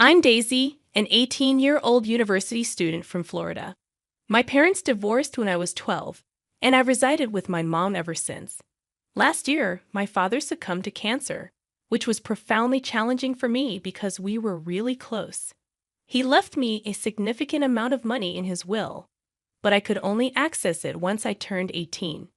I'm Daisy, an 18-year-old university student from Florida. My parents divorced when I was 12, and I've resided with my mom ever since. Last year, my father succumbed to cancer, which was profoundly challenging for me because we were really close. He left me a significant amount of money in his will, but I could only access it once I turned 18.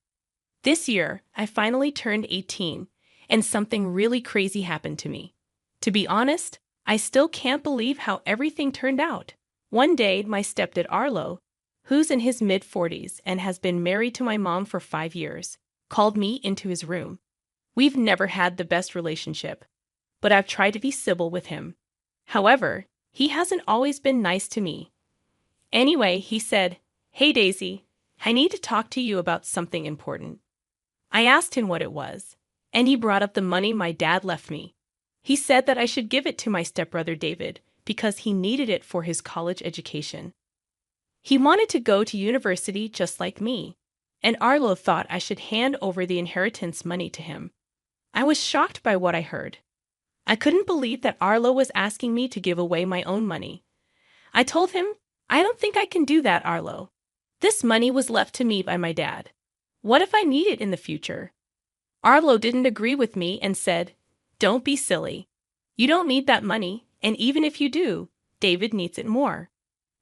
This year, I finally turned 18, and something really crazy happened to me. To be honest, I still can't believe how everything turned out. One day, my stepdad Arlo, who's in his mid-40s and has been married to my mom for 5 years, called me into his room. We've never had the best relationship, but I've tried to be civil with him. However, he hasn't always been nice to me. Anyway, he said, "Hey Daisy, I need to talk to you about something important." I asked him what it was, and he brought up the money my dad left me. He said that I should give it to my stepbrother David because he needed it for his college education. He wanted to go to university just like me, and Arlo thought I should hand over the inheritance money to him. I was shocked by what I heard. I couldn't believe that Arlo was asking me to give away my own money. I told him, "I don't think I can do that, Arlo. This money was left to me by my dad. What if I need it in the future?" Arlo didn't agree with me and said, "Don't be silly. You don't need that money, and even if you do, David needs it more."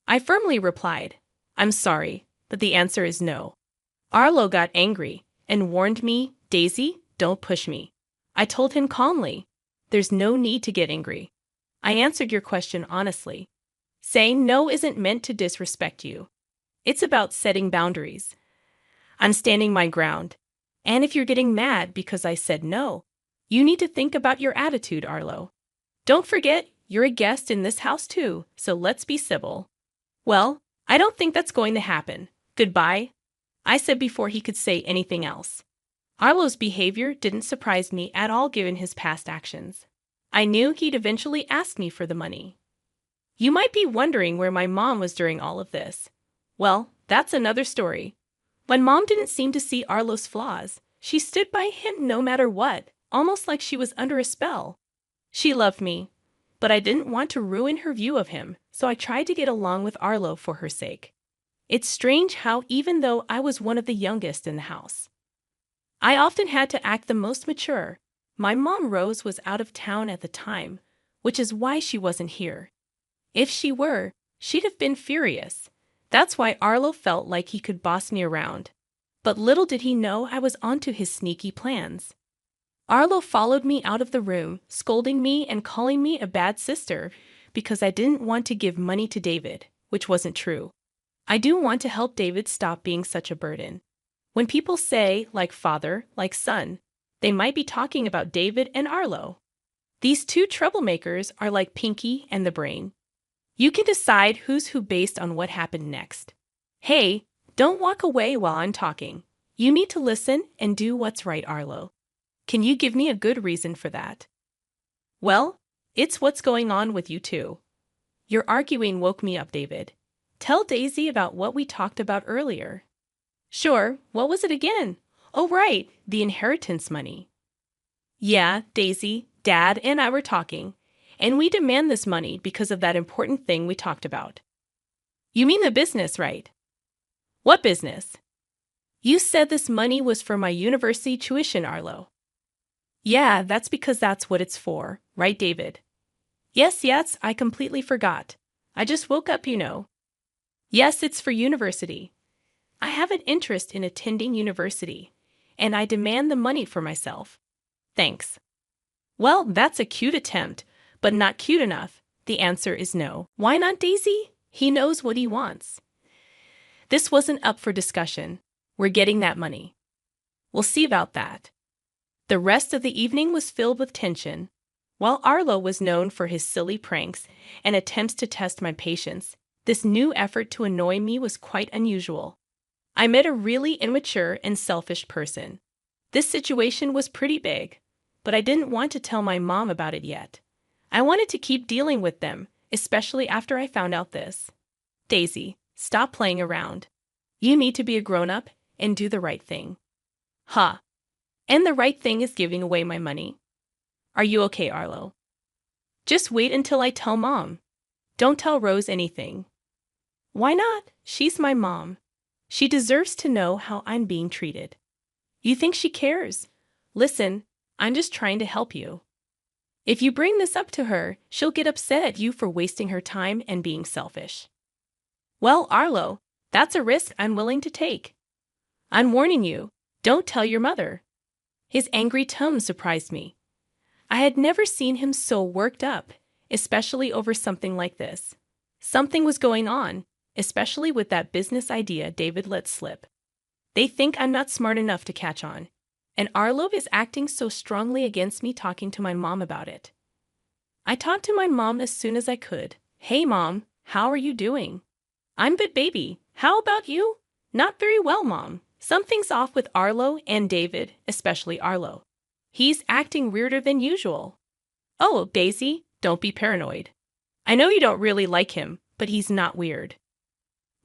I firmly replied, "I'm sorry, but the answer is no." Arlo got angry and warned me, "Daisy, don't push me." I told him calmly, "There's no need to get angry. I answered your question honestly. Saying no isn't meant to disrespect you. It's about setting boundaries. I'm standing my ground. And if you're getting mad because I said no, you need to think about your attitude, Arlo. Don't forget, you're a guest in this house too, so let's be civil." "Well, I don't think that's going to happen. Goodbye," I said before he could say anything else. Arlo's behavior didn't surprise me at all given his past actions. I knew he'd eventually ask me for the money. You might be wondering where my mom was during all of this. Well, that's another story. My mom didn't seem to see Arlo's flaws. She stood by him no matter what, almost like she was under a spell. She loved me, but I didn't want to ruin her view of him, so I tried to get along with Arlo for her sake. It's strange how, even though I was one of the youngest in the house, I often had to act the most mature. My mom, Rose, was out of town at the time, which is why she wasn't here. If she were, she'd have been furious. That's why Arlo felt like he could boss me around. But little did he know I was onto his sneaky plans. Arlo followed me out of the room, scolding me and calling me a bad sister because I didn't want to give money to David, which wasn't true. I do want to help David stop being such a burden. When people say, like father, like son, they might be talking about David and Arlo. These two troublemakers are like Pinky and the Brain. You can decide who's who based on what happened next. Hey, don't walk away while I'm talking. You need to listen and do what's right, Arlo. Can you give me a good reason for that? Well, it's what's going on with you two. Your arguing woke me up, David. Tell Daisy about what we talked about earlier. Sure, what was it again? Oh, right, the inheritance money. Yeah, Daisy, Dad, and I were talking, and we demand this money because of that important thing we talked about. You mean the business, right? What business? You said this money was for my university tuition, Arlo. Yeah, that's because that's what it's for, right, David? Yes, I completely forgot. I just woke up, you know. Yes, it's for university. I have an interest in attending university, and I demand the money for myself. Thanks. Well, that's a cute attempt, but not cute enough. The answer is no. Why not, Daisy? He knows what he wants. This wasn't up for discussion. We're getting that money. We'll see about that. The rest of the evening was filled with tension. While Arlo was known for his silly pranks and attempts to test my patience, this new effort to annoy me was quite unusual. I met a really immature and selfish person. This situation was pretty big, but I didn't want to tell my mom about it yet. I wanted to keep dealing with them, especially after I found out this. Daisy, stop playing around. You need to be a grown-up and do the right thing. Huh. And the right thing is giving away my money. Are you okay, Arlo? Just wait until I tell Mom. Don't tell Rose anything. Why not? She's my mom. She deserves to know how I'm being treated. You think she cares? Listen, I'm just trying to help you. If you bring this up to her, she'll get upset at you for wasting her time and being selfish. Well, Arlo, that's a risk I'm willing to take. I'm warning you, don't tell your mother. His angry tone surprised me. I had never seen him so worked up, especially over something like this. Something was going on, especially with that business idea David let slip. They think I'm not smart enough to catch on, and Arlo is acting so strongly against me talking to my mom about it. I talked to my mom as soon as I could. Hey Mom, how are you doing? I'm good, baby. How about you? Not very well, Mom. Something's off with Arlo and David, especially Arlo. He's acting weirder than usual. Oh, Daisy, don't be paranoid. I know you don't really like him, but he's not weird.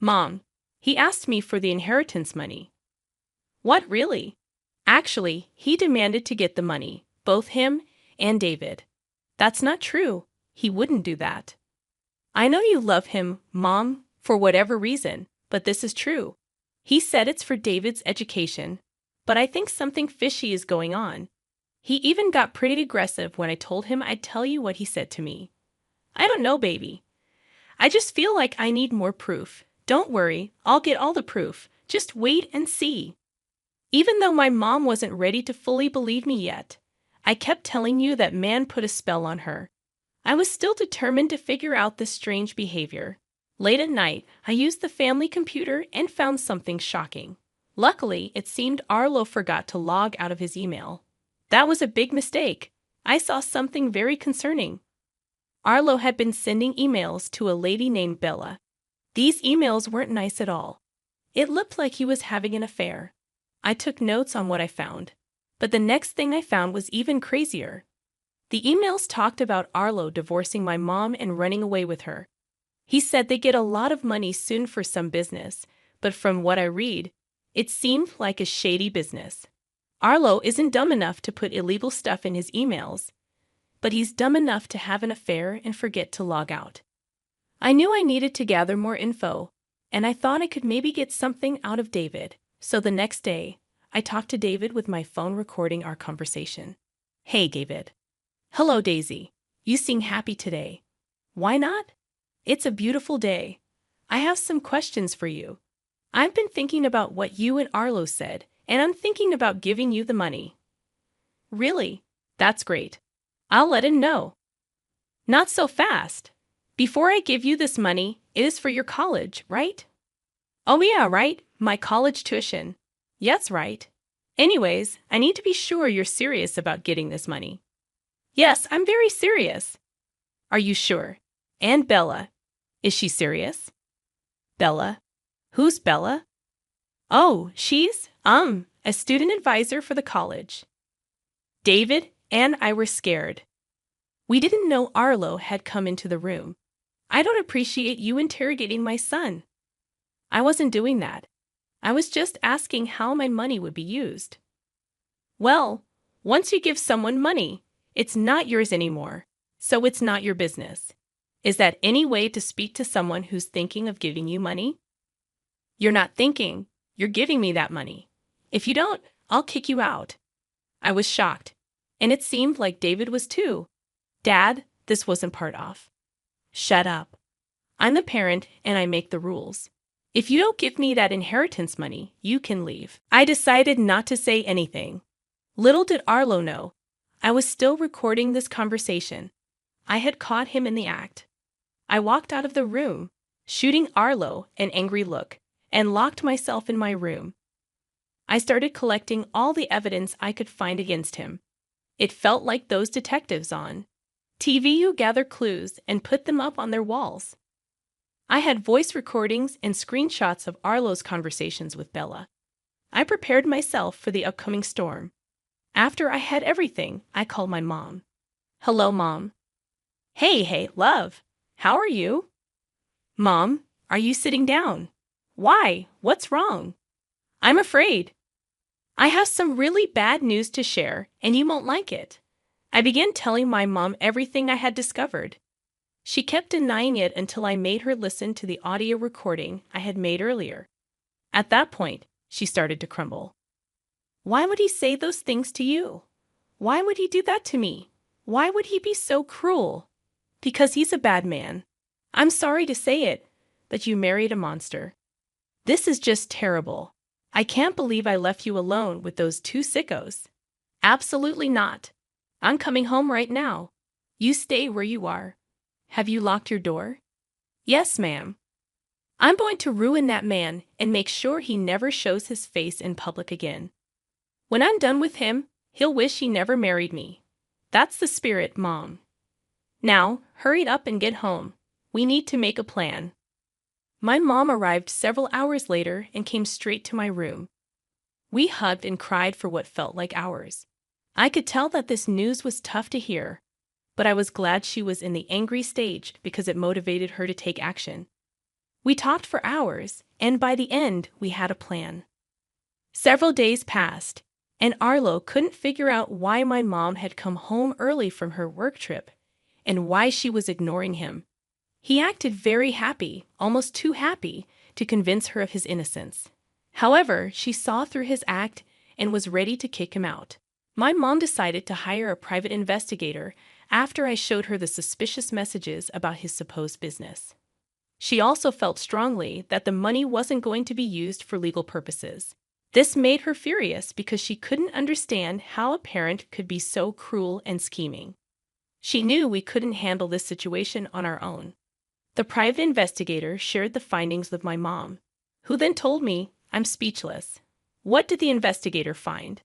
Mom, he asked me for the inheritance money. What, really? Actually, he demanded to get the money, both him and David. That's not true. He wouldn't do that. I know you love him, Mom, for whatever reason, but this is true. He said it's for David's education, but I think something fishy is going on. He even got pretty aggressive when I told him I'd tell you what he said to me. I don't know, baby. I just feel like I need more proof. Don't worry, I'll get all the proof. Just wait and see. Even though my mom wasn't ready to fully believe me yet, I kept telling you that man put a spell on her. I was still determined to figure out this strange behavior. Late at night, I used the family computer and found something shocking. Luckily, it seemed Arlo forgot to log out of his email. That was a big mistake. I saw something very concerning. Arlo had been sending emails to a lady named Bella. These emails weren't nice at all. It looked like he was having an affair. I took notes on what I found, but the next thing I found was even crazier. The emails talked about Arlo divorcing my mom and running away with her. He said they get a lot of money soon for some business, but from what I read, it seemed like a shady business. Arlo isn't dumb enough to put illegal stuff in his emails, but he's dumb enough to have an affair and forget to log out. I knew I needed to gather more info, and I thought I could maybe get something out of David. So the next day, I talked to David with my phone recording our conversation. Hey, David. Hello, Daisy. You seem happy today. Why not? It's a beautiful day. I have some questions for you. I've been thinking about what you and Arlo said, and I'm thinking about giving you the money. Really? That's great. I'll let him know. Not so fast. Before I give you this money, it is for your college, right? Oh yeah, right. My college tuition. Yes, right. Anyways, I need to be sure you're serious about getting this money. Yes, I'm very serious. Are you sure? And Bella. Is she serious? Bella? Who's Bella? Oh, she's, a student advisor for the college. David and I were scared. We didn't know Arlo had come into the room. I don't appreciate you interrogating my son. I wasn't doing that. I was just asking how my money would be used. Well, once you give someone money, it's not yours anymore, so it's not your business. Is that any way to speak to someone who's thinking of giving you money? You're not thinking, you're giving me that money. If you don't, I'll kick you out. I was shocked, and it seemed like David was too. Dad, this wasn't part of. Shut up. I'm the parent, and I make the rules. If you don't give me that inheritance money, you can leave. I decided not to say anything. Little did Arlo know, I was still recording this conversation. I had caught him in the act. I walked out of the room, shooting Arlo an angry look, and locked myself in my room. I started collecting all the evidence I could find against him. It felt like those detectives on TV who gather clues and put them up on their walls. I had voice recordings and screenshots of Arlo's conversations with Bella. I prepared myself for the upcoming storm. After I had everything, I called my mom. Hello, Mom. Hey, love. How are you? Mom, are you sitting down? Why? What's wrong? I'm afraid. I have some really bad news to share, and you won't like it. I began telling my mom everything I had discovered. She kept denying it until I made her listen to the audio recording I had made earlier. At that point, she started to crumble. Why would he say those things to you? Why would he do that to me? Why would he be so cruel? Because he's a bad man. I'm sorry to say it, but you married a monster. This is just terrible. I can't believe I left you alone with those two sickos. Absolutely not. I'm coming home right now. You stay where you are. Have you locked your door? Yes, ma'am. I'm going to ruin that man and make sure he never shows his face in public again. When I'm done with him, he'll wish he never married me. That's the spirit, Mom. Now, hurry up and get home. We need to make a plan. My mom arrived several hours later and came straight to my room. We hugged and cried for what felt like hours. I could tell that this news was tough to hear, but I was glad she was in the angry stage because it motivated her to take action. We talked for hours, and by the end, we had a plan. Several days passed, and Arlo couldn't figure out why my mom had come home early from her work trip and why she was ignoring him. He acted very happy, almost too happy, to convince her of his innocence. However, she saw through his act and was ready to kick him out. My mom decided to hire a private investigator after I showed her the suspicious messages about his supposed business. She also felt strongly that the money wasn't going to be used for legal purposes. This made her furious because she couldn't understand how a parent could be so cruel and scheming. She knew we couldn't handle this situation on our own. The private investigator shared the findings with my mom, who then told me I'm speechless. What did the investigator find?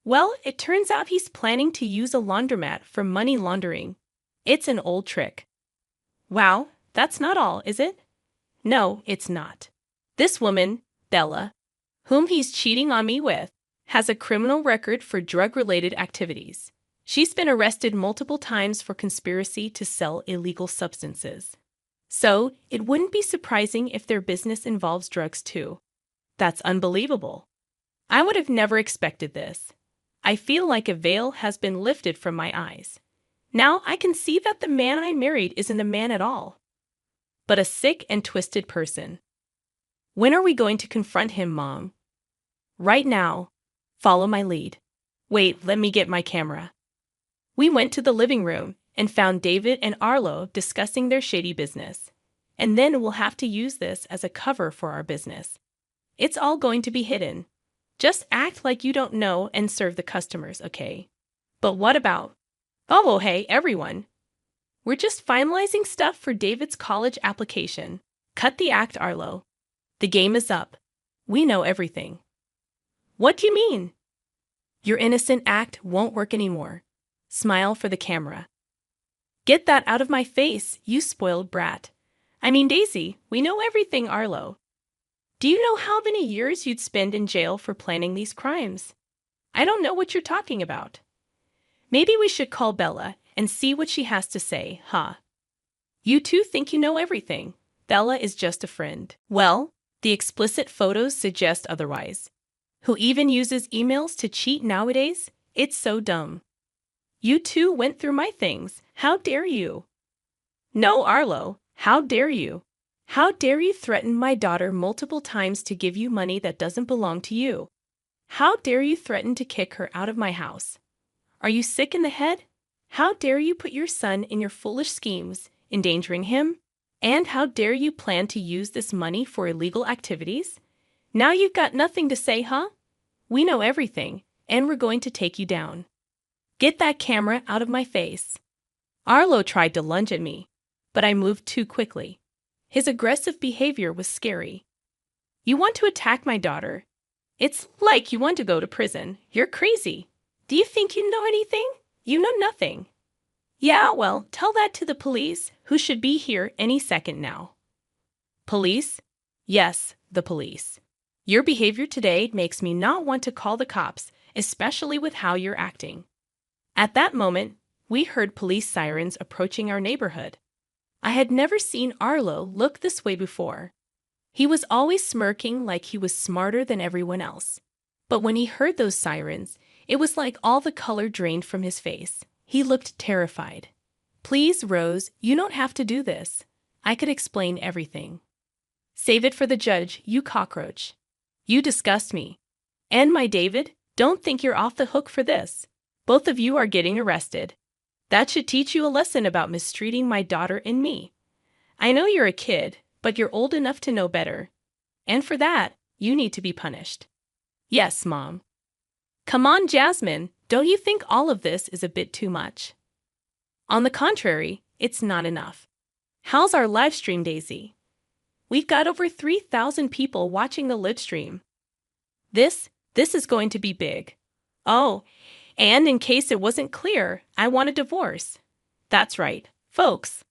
Well, it turns out he's planning to use a laundromat for money laundering. It's an old trick. Wow, that's not all, is it? No, it's not. This woman, Bella, whom he's cheating on me with, has a criminal record for drug-related activities. She's been arrested multiple times for conspiracy to sell illegal substances. So, it wouldn't be surprising if their business involves drugs too. That's unbelievable. I would have never expected this. I feel like a veil has been lifted from my eyes. Now I can see that the man I married isn't a man at all, but a sick and twisted person. When are we going to confront him, Mom? Right now. Follow my lead. Wait, let me get my camera. We went to the living room and found David and Arlo discussing their shady business. And then we'll have to use this as a cover for our business. It's all going to be hidden. Just act like you don't know and serve the customers, okay? But what about? Oh, hey, everyone. We're just finalizing stuff for David's college application. Cut the act, Arlo. The game is up. We know everything. What do you mean? Your innocent act won't work anymore. Smile for the camera. Get that out of my face, you spoiled brat. I mean, Daisy, we know everything, Arlo. Do you know how many years you'd spend in jail for planning these crimes? I don't know what you're talking about. Maybe we should call Bella and see what she has to say, huh? You two think you know everything. Bella is just a friend. Well, the explicit photos suggest otherwise. Who even uses emails to cheat nowadays? It's so dumb. You two went through my things. How dare you? No, Arlo, how dare you? How dare you threaten my daughter multiple times to give you money that doesn't belong to you? How dare you threaten to kick her out of my house? Are you sick in the head? How dare you put your son in your foolish schemes, endangering him? And how dare you plan to use this money for illegal activities? Now you've got nothing to say, huh? We know everything, and we're going to take you down. Get that camera out of my face. Arlo tried to lunge at me, but I moved too quickly. His aggressive behavior was scary. You want to attack my daughter? It's like you want to go to prison. You're crazy. Do you think you know anything? You know nothing. Yeah, well, tell that to the police, who should be here any second now. Police? Yes, the police. Your behavior today makes me not want to call the cops, especially with how you're acting. At that moment, we heard police sirens approaching our neighborhood. I had never seen Arlo look this way before. He was always smirking like he was smarter than everyone else. But when he heard those sirens, It was like all the color drained from his face. He looked terrified. Please, Rose, you don't have to do this. I could explain everything. Save it for the judge, you cockroach. You disgust me. And my David, don't think you're off the hook for this. Both of you are getting arrested. That should teach you a lesson about mistreating my daughter and me. I know you're a kid, but you're old enough to know better. And for that, you need to be punished. Yes, Mom. Come on, Jasmine, don't you think all of this is a bit too much? On the contrary, it's not enough. How's our live stream, Daisy? We've got over 3,000 people watching the live stream. This is going to be big. Oh, and in case it wasn't clear, I want a divorce. That's right, folks.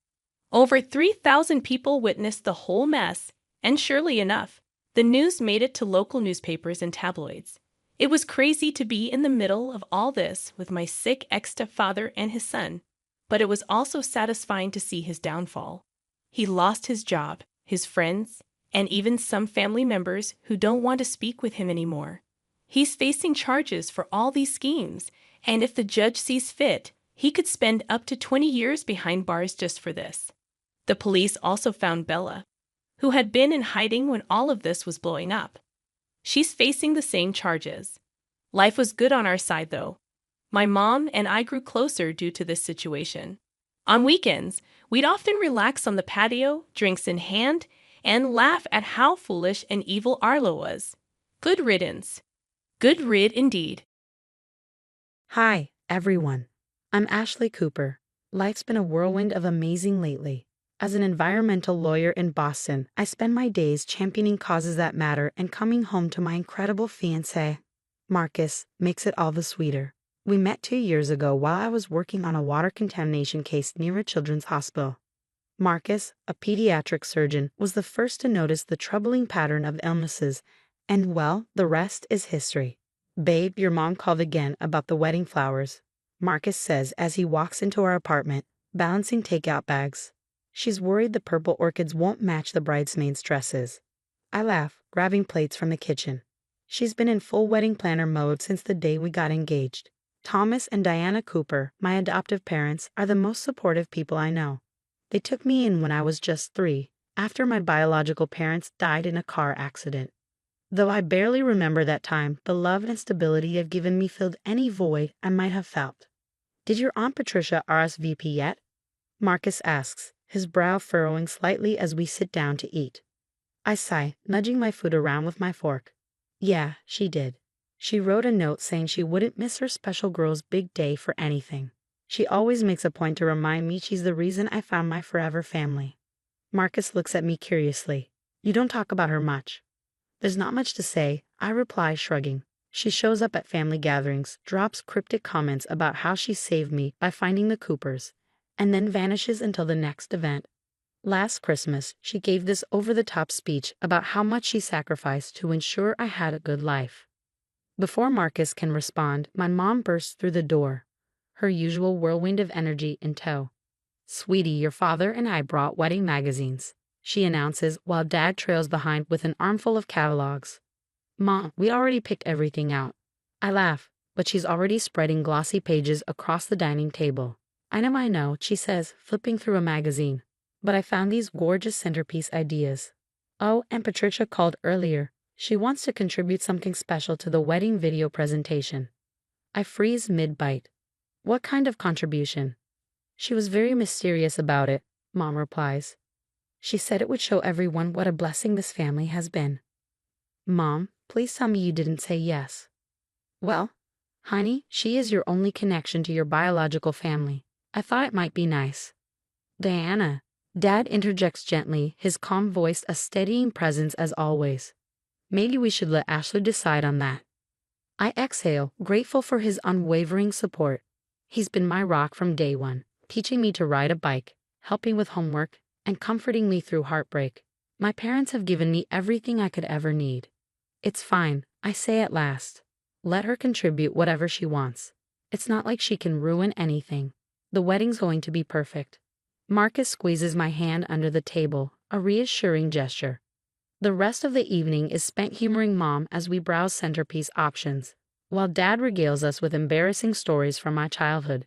Over 3,000 people witnessed the whole mess, and surely enough, the news made it to local newspapers and tabloids. It was crazy to be in the middle of all this with my sick ex-stepfather and his son, but it was also satisfying to see his downfall. He lost his job, his friends, and even some family members who don't want to speak with him anymore. He's facing charges for all these schemes, and if the judge sees fit, he could spend up to 20 years behind bars just for this. The police also found Bella, who had been in hiding when all of this was blowing up. She's facing the same charges. Life was good on our side, though. My mom and I grew closer due to this situation. On weekends, we'd often relax on the patio, drinks in hand, and laugh at how foolish and evil Arlo was. Good riddance. Good rid indeed. Hi, everyone. I'm Ashley Cooper. Life's been a whirlwind of amazing lately. As an environmental lawyer in Boston, I spend my days championing causes that matter and coming home to my incredible fiancé. Marcus makes it all the sweeter. We met 2 years ago while I was working on a water contamination case near a children's hospital. Marcus, a pediatric surgeon, was the first to notice the troubling pattern of illnesses, and well, the rest is history. Babe, your mom called again about the wedding flowers, Marcus says as he walks into our apartment, balancing takeout bags. She's worried the purple orchids won't match the bridesmaids' dresses. I laugh, grabbing plates from the kitchen. She's been in full wedding planner mode since the day we got engaged. Thomas and Diana Cooper, my adoptive parents, are the most supportive people I know. They took me in when I was just 3, after my biological parents died in a car accident. Though I barely remember that time, the love and stability have given me filled any void I might have felt. Did your Aunt Patricia RSVP yet? Marcus asks, his brow furrowing slightly as we sit down to eat. I sigh, nudging my food around with my fork. Yeah, she did. She wrote a note saying she wouldn't miss her special girl's big day for anything. She always makes a point to remind me she's the reason I found my forever family. Marcus looks at me curiously. You don't talk about her much. There's not much to say, I reply, shrugging. She shows up at family gatherings, drops cryptic comments about how she saved me by finding the Coopers, and then vanishes until the next event. Last Christmas, she gave this over-the-top speech about how much she sacrificed to ensure I had a good life. Before Marcus can respond, my mom bursts through the door, her usual whirlwind of energy in tow. Sweetie, your father and I brought wedding magazines, she announces while Dad trails behind with an armful of catalogs. Mom, we already picked everything out. I laugh, but she's already spreading glossy pages across the dining table. I know, she says, flipping through a magazine. But I found these gorgeous centerpiece ideas. Oh, and Patricia called earlier. She wants to contribute something special to the wedding video presentation. I freeze mid-bite. What kind of contribution? She was very mysterious about it, Mom replies. She said it would show everyone what a blessing this family has been. Mom, please tell me you didn't say yes. Well, honey, she is your only connection to your biological family. I thought it might be nice. Diana, Dad interjects gently, his calm voice a steadying presence as always. Maybe we should let Ashley decide on that. I exhale, grateful for his unwavering support. He's been my rock from day one, teaching me to ride a bike, helping with homework, and comforting me through heartbreak. My parents have given me everything I could ever need. It's fine, I say at last. Let her contribute whatever she wants. It's not like she can ruin anything. The wedding's going to be perfect. Marcus squeezes my hand under the table, a reassuring gesture. The rest of the evening is spent humoring Mom as we browse centerpiece options. while Dad regales us with embarrassing stories from my childhood.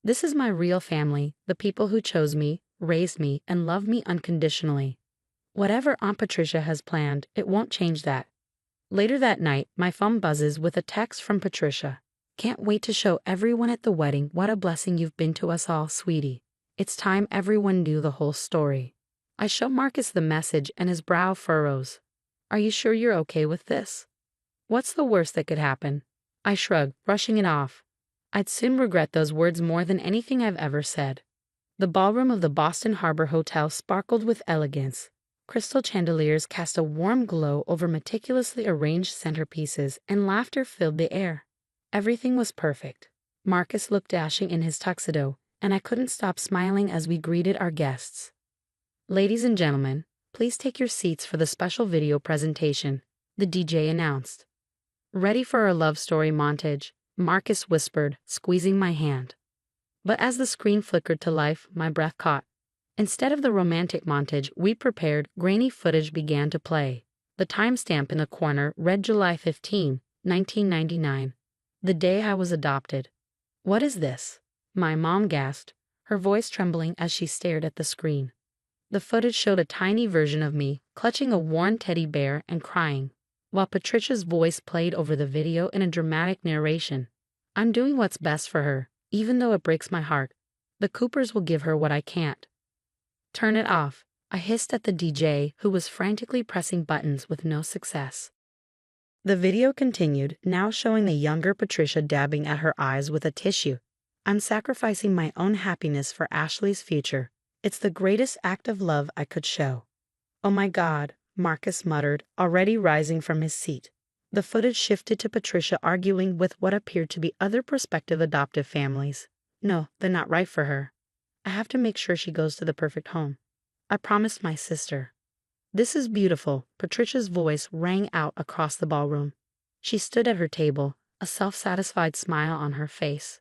This is my real family, the people who chose me, raised me, and love me unconditionally. Whatever Aunt Patricia has planned, it won't change that. Later that night, my phone buzzes with a text from Patricia. Can't wait to show everyone at the wedding what a blessing you've been to us all, sweetie. It's time everyone knew the whole story. I show Marcus the message and his brow furrows. Are you sure you're okay with this? What's the worst that could happen? I shrug, brushing it off. I'd soon regret those words more than anything I've ever said. The ballroom of the Boston Harbor Hotel sparkled with elegance. Crystal chandeliers cast a warm glow over meticulously arranged centerpieces, and laughter filled the air. Everything was perfect. Marcus looked dashing in his tuxedo, and I couldn't stop smiling as we greeted our guests. Ladies and gentlemen, please take your seats for the special video presentation, the DJ announced. Ready for our love story montage, Marcus whispered, squeezing my hand. But as the screen flickered to life, my breath caught. Instead of the romantic montage we prepared, grainy footage began to play. The timestamp in the corner read July 15, 1999, the day I was adopted. What is this? My mom gasped, her voice trembling as she stared at the screen. The footage showed a tiny version of me, clutching a worn teddy bear and crying, while Patricia's voice played over the video in a dramatic narration. I'm doing what's best for her, even though it breaks my heart. The Coopers will give her what I can't. Turn it off, I hissed at the DJ, who was frantically pressing buttons with no success. The video continued, now showing the younger Patricia dabbing at her eyes with a tissue. I'm sacrificing my own happiness for Ashley's future. It's the greatest act of love I could show. Oh my God, Marcus muttered, already rising from his seat. The footage shifted to Patricia arguing with what appeared to be other prospective adoptive families. No, they're not right for her. I have to make sure she goes to the perfect home. I promised my sister. This is beautiful, Patricia's voice rang out across the ballroom. She stood at her table, a self-satisfied smile on her face.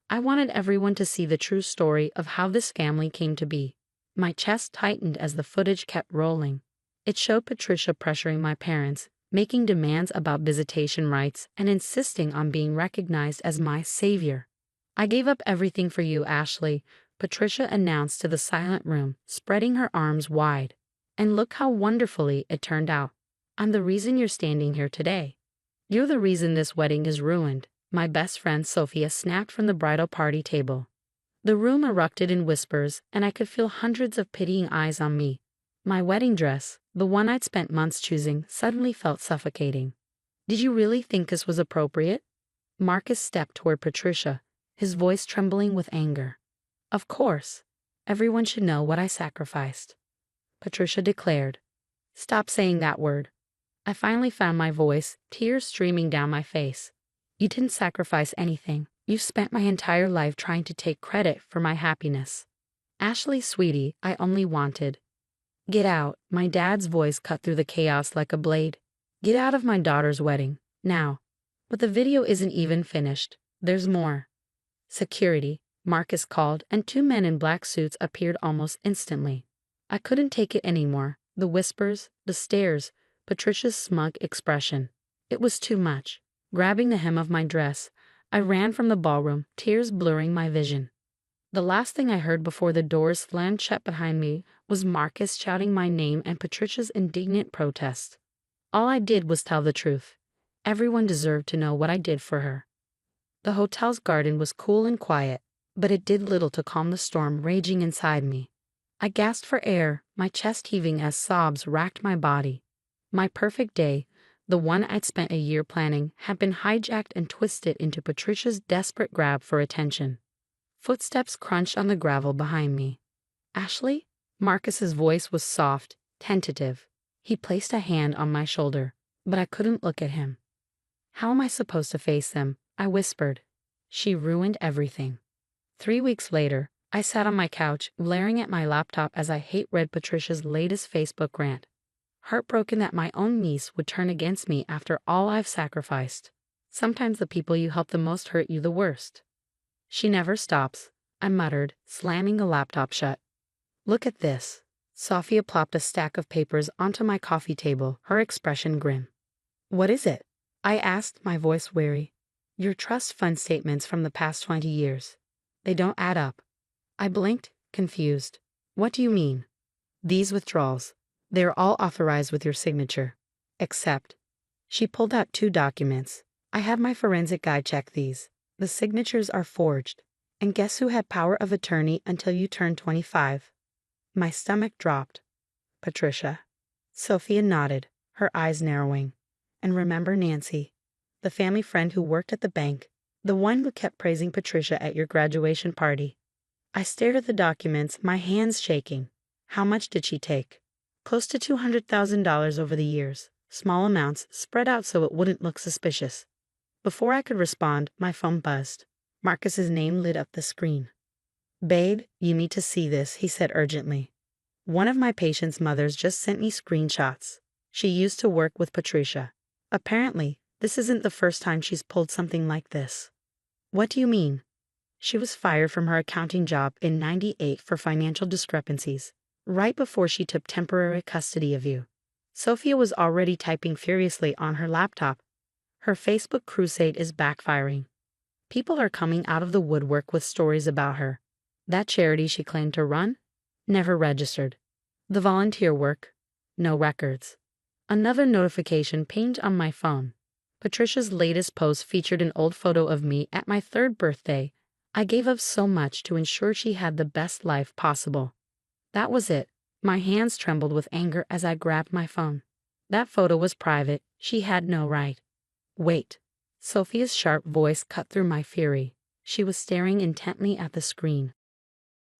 I wanted everyone to see the true story of how this family came to be. My chest tightened as the footage kept rolling. It showed Patricia pressuring my parents, making demands about visitation rights, and insisting on being recognized as my savior. I gave up everything for you, Ashley, Patricia announced to the silent room, spreading her arms wide. And look how wonderfully it turned out. I'm the reason you're standing here today. You're the reason this wedding is ruined, my best friend Sophia snapped from the bridal party table. The room erupted in whispers, and I could feel hundreds of pitying eyes on me. My wedding dress, the one I'd spent months choosing, suddenly felt suffocating. Did you really think this was appropriate? Marcus stepped toward Patricia, his voice trembling with anger. Of course. Everyone should know what I sacrificed, Patricia declared. Stop saying that word. I finally found my voice, tears streaming down my face. You didn't sacrifice anything. You spent my entire life trying to take credit for my happiness. Ashley, sweetie, I only wanted. Get out, my dad's voice cut through the chaos like a blade. Get out of my daughter's wedding, now. But the video isn't even finished. There's more. Security, Marcus called, and two men in black suits appeared almost instantly. I couldn't take it anymore. The whispers, the stares, Patricia's smug expression. It was too much. Grabbing the hem of my dress, I ran from the ballroom, tears blurring my vision. The last thing I heard before the doors slammed shut behind me was Marcus shouting my name and Patricia's indignant protest. All I did was tell the truth. Everyone deserved to know what I did for her. The hotel's garden was cool and quiet, but it did little to calm the storm raging inside me. I gasped for air, my chest heaving as sobs racked my body. My perfect day, the one I'd spent a year planning, had been hijacked and twisted into Patricia's desperate grab for attention. Footsteps crunched on the gravel behind me. Ashley? Marcus's voice was soft, tentative. He placed a hand on my shoulder, but I couldn't look at him. How am I supposed to face them? I whispered. She ruined everything. 3 weeks later, I sat on my couch, glaring at my laptop as I hate-read Patricia's latest Facebook rant. Heartbroken that my own niece would turn against me after all I've sacrificed. Sometimes the people you help the most hurt you the worst. She never stops, I muttered, slamming the laptop shut. Look at this. Sophia plopped a stack of papers onto my coffee table, her expression grim. What is it? I asked, my voice weary. Your trust fund statements from the past 20 years. They don't add up. I blinked, confused. What do you mean? These withdrawals. They are all authorized with your signature. Except. She pulled out 2 documents. I have my forensic guy check these. The signatures are forged. And guess who had power of attorney until you turned 25? My stomach dropped. Patricia. Sophia nodded, her eyes narrowing. And remember Nancy, the family friend who worked at the bank, the one who kept praising Patricia at your graduation party. I stared at the documents, my hands shaking. How much did she take? Close to $200,000 over the years, small amounts spread out so it wouldn't look suspicious. Before I could respond, my phone buzzed. Marcus's name lit up the screen. Babe, you need to see this, he said urgently. One of my patient's mothers just sent me screenshots. She used to work with Patricia. Apparently, this isn't the first time she's pulled something like this. What do you mean? She was fired from her accounting job in '98 for financial discrepancies, right before she took temporary custody of you. Sophia was already typing furiously on her laptop. Her Facebook crusade is backfiring. People are coming out of the woodwork with stories about her. That charity she claimed to run? Never registered. The volunteer work? No records. Another notification pinged on my phone. Patricia's latest post featured an old photo of me at my 3rd birthday. I gave up so much to ensure she had the best life possible. That was it. My hands trembled with anger as I grabbed my phone. That photo was private. She had no right. Wait. Sophia's sharp voice cut through my fury. She was staring intently at the screen.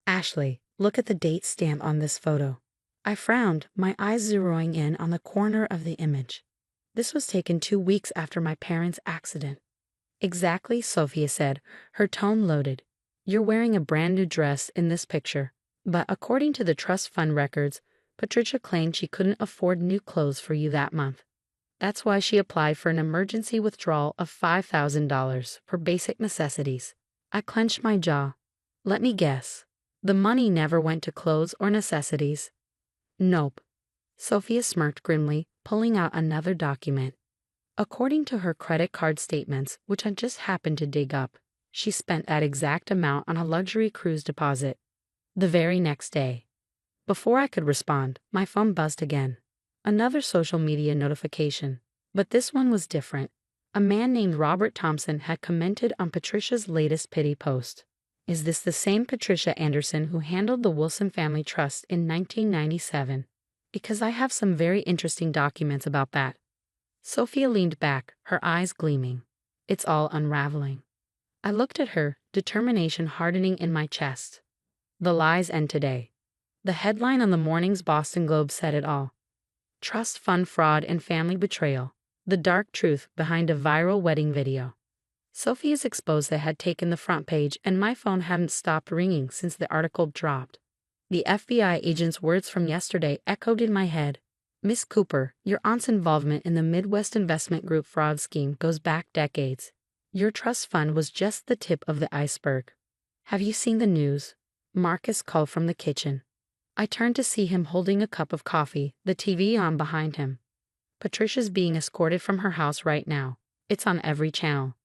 Ashley, look at the date stamp on this photo. I frowned, my eyes zeroing in on the corner of the image. This was taken 2 weeks after my parents' accident. Exactly, Sophia said, her tone loaded. You're wearing a brand new dress in this picture. But according to the trust fund records, Patricia claimed she couldn't afford new clothes for you that month. That's why she applied for an emergency withdrawal of $5,000 for basic necessities. I clenched my jaw. Let me guess. The money never went to clothes or necessities. Nope. Sophia smirked grimly, pulling out another document. According to her credit card statements, which I just happened to dig up, she spent that exact amount on a luxury cruise deposit. The very next day. Before I could respond, my phone buzzed again. Another social media notification. But this one was different. A man named Robert Thompson had commented on Patricia's latest pity post. Is this the same Patricia Anderson who handled the Wilson Family Trust in 1997? Because I have some very interesting documents about that. Sophia leaned back, her eyes gleaming. It's all unraveling. I looked at her, determination hardening in my chest. The lies end today. The headline on the morning's Boston Globe said it all. Trust fund fraud and family betrayal. The dark truth behind a viral wedding video. Sophia's expose had taken the front page and my phone hadn't stopped ringing since the article dropped. The FBI agent's words from yesterday echoed in my head. Miss Cooper, your aunt's involvement in the Midwest Investment Group fraud scheme goes back decades. Your trust fund was just the tip of the iceberg. Have you seen the news? Marcus called from the kitchen. I turned to see him holding a cup of coffee, the TV on behind him. Patricia's being escorted from her house right now. It's on every channel.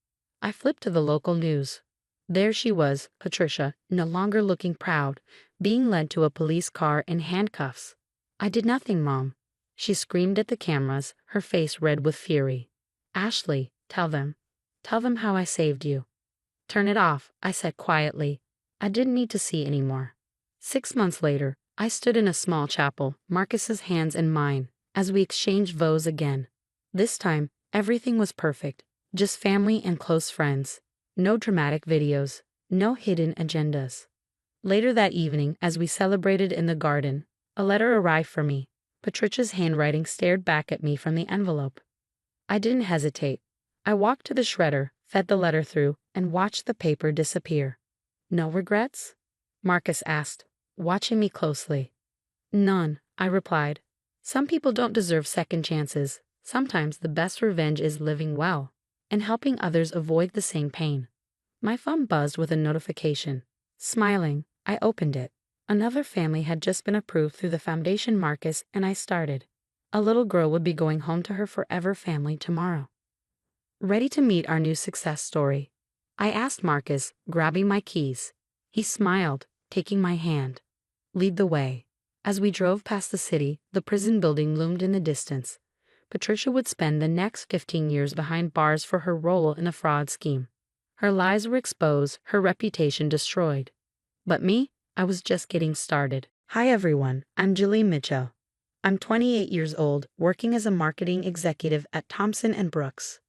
I flipped to the local news. There she was, Patricia, no longer looking proud, being led to a police car in handcuffs. I did nothing, Mom. She screamed at the cameras, her face red with fury. Ashley, tell them. Tell them how I saved you. Turn it off, I said quietly. I didn't need to see anymore. 6 months later, I stood in a small chapel, Marcus's hands in mine, as we exchanged vows again. This time, everything was perfect, just family and close friends. No dramatic videos, no hidden agendas. Later that evening, as we celebrated in the garden, a letter arrived for me. Patricia's handwriting stared back at me from the envelope. I didn't hesitate. I walked to the shredder, fed the letter through, and watched the paper disappear. No regrets? Marcus asked, watching me closely. None, I replied. Some people don't deserve second chances. Sometimes the best revenge is living well and helping others avoid the same pain. My phone buzzed with a notification. Smiling, I opened it. Another family had just been approved through the foundation Marcus and I started. A little girl would be going home to her forever family tomorrow. Ready to meet our new success story? I asked Marcus, grabbing my keys. He smiled, taking my hand. Lead the way. As we drove past the city, the prison building loomed in the distance. Patricia would spend the next 15 years behind bars for her role in a fraud scheme. Her lies were exposed, her reputation destroyed. But me, I was just getting started. Hi everyone, I'm Julie Mitchell. I'm 28 years old, working as a marketing executive at Thompson & Brooks.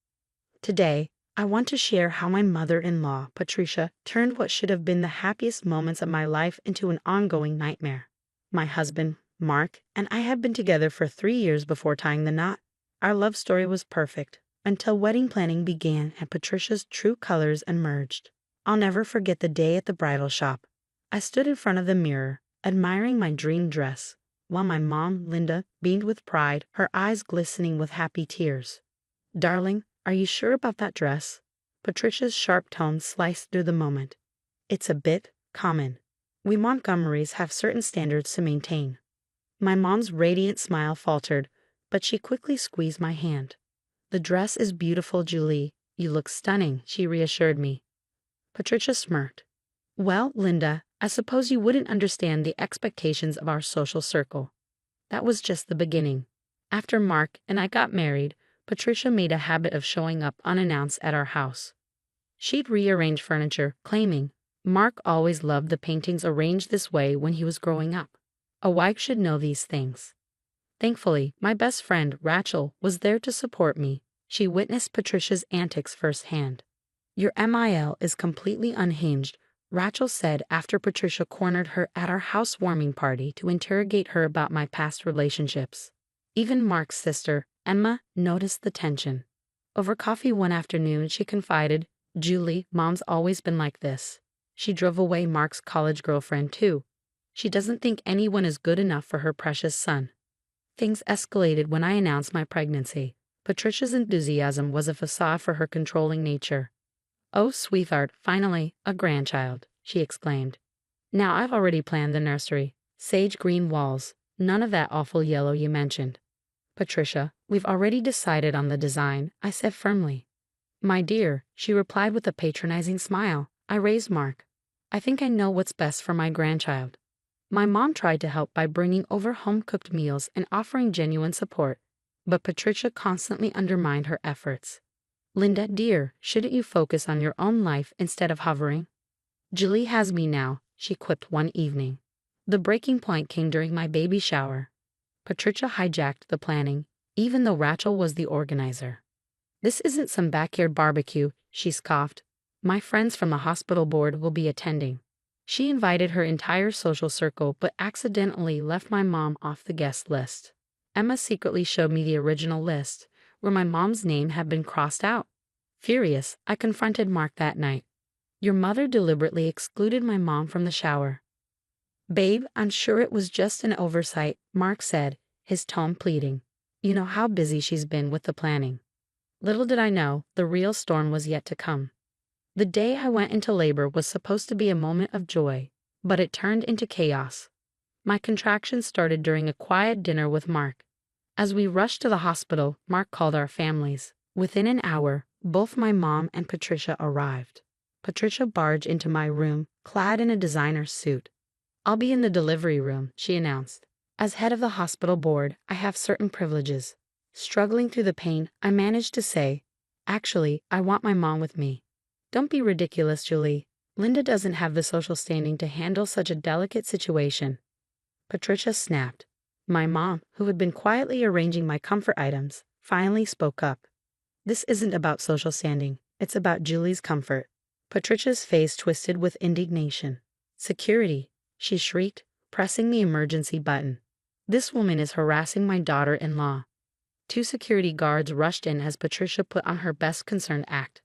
Today, I want to share how my mother-in-law, Patricia, turned what should have been the happiest moments of my life into an ongoing nightmare. My husband, Mark, and I had been together for 3 years before tying the knot. Our love story was perfect, until wedding planning began and Patricia's true colors emerged. I'll never forget the day at the bridal shop. I stood in front of the mirror, admiring my dream dress, while my mom, Linda, beamed with pride, her eyes glistening with happy tears. "Darling, are you sure about that dress?" Patricia's sharp tone sliced through the moment. "It's a bit common. We Montgomerys have certain standards to maintain." My mom's radiant smile faltered, but she quickly squeezed my hand. "The dress is beautiful, Julie. You look stunning," she reassured me. Patricia smirked. "Well, Linda, I suppose you wouldn't understand the expectations of our social circle." That was just the beginning. After Mark and I got married, Patricia made a habit of showing up unannounced at our house. She'd rearrange furniture, claiming, "Mark always loved the paintings arranged this way when he was growing up. A wife should know these things." Thankfully, my best friend, Rachel, was there to support me. She witnessed Patricia's antics firsthand. "Your MIL is completely unhinged," Rachel said after Patricia cornered her at our housewarming party to interrogate her about my past relationships. Even Mark's sister, Emma, noticed the tension. Over coffee one afternoon, she confided, "Julie, Mom's always been like this. She drove away Mark's college girlfriend, too. She doesn't think anyone is good enough for her precious son." Things escalated when I announced my pregnancy. Patricia's enthusiasm was a facade for her controlling nature. "Oh, sweetheart, finally, a grandchild," she exclaimed. "Now I've already planned the nursery. Sage green walls, none of that awful yellow you mentioned." "Patricia, we've already decided on the design," I said firmly. "My dear," she replied with a patronizing smile, "I raised Mark. I think I know what's best for my grandchild." My mom tried to help by bringing over home-cooked meals and offering genuine support, but Patricia constantly undermined her efforts. "Linda, dear, shouldn't you focus on your own life instead of hovering?" "Julie has me now," she quipped one evening. The breaking point came during my baby shower. Patricia hijacked the planning, even though Rachel was the organizer. "This isn't some backyard barbecue," she scoffed. "My friends from the hospital board will be attending." She invited her entire social circle but accidentally left my mom off the guest list. Emma secretly showed me the original list, where my mom's name had been crossed out. Furious, I confronted Mark that night. "Your mother deliberately excluded my mom from the shower." "Babe, I'm sure it was just an oversight," Mark said, his tone pleading. "You know how busy she's been with the planning." Little did I know, the real storm was yet to come. The day I went into labor was supposed to be a moment of joy, but it turned into chaos. My contractions started during a quiet dinner with Mark. As we rushed to the hospital, Mark called our families. Within an hour, both my mom and Patricia arrived. Patricia barged into my room, clad in a designer suit. "I'll be in the delivery room," she announced. "As head of the hospital board, I have certain privileges." Struggling through the pain, I managed to say, "Actually, I want my mom with me." "Don't be ridiculous, Julie. Linda doesn't have the social standing to handle such a delicate situation." Patricia snapped. My mom, who had been quietly arranging my comfort items, finally spoke up. "This isn't about social standing. It's about Julie's comfort." Patricia's face twisted with indignation. "Security," she shrieked, pressing the emergency button. "This woman is harassing my daughter-in-law." 2 security guards rushed in as Patricia put on her best concerned act.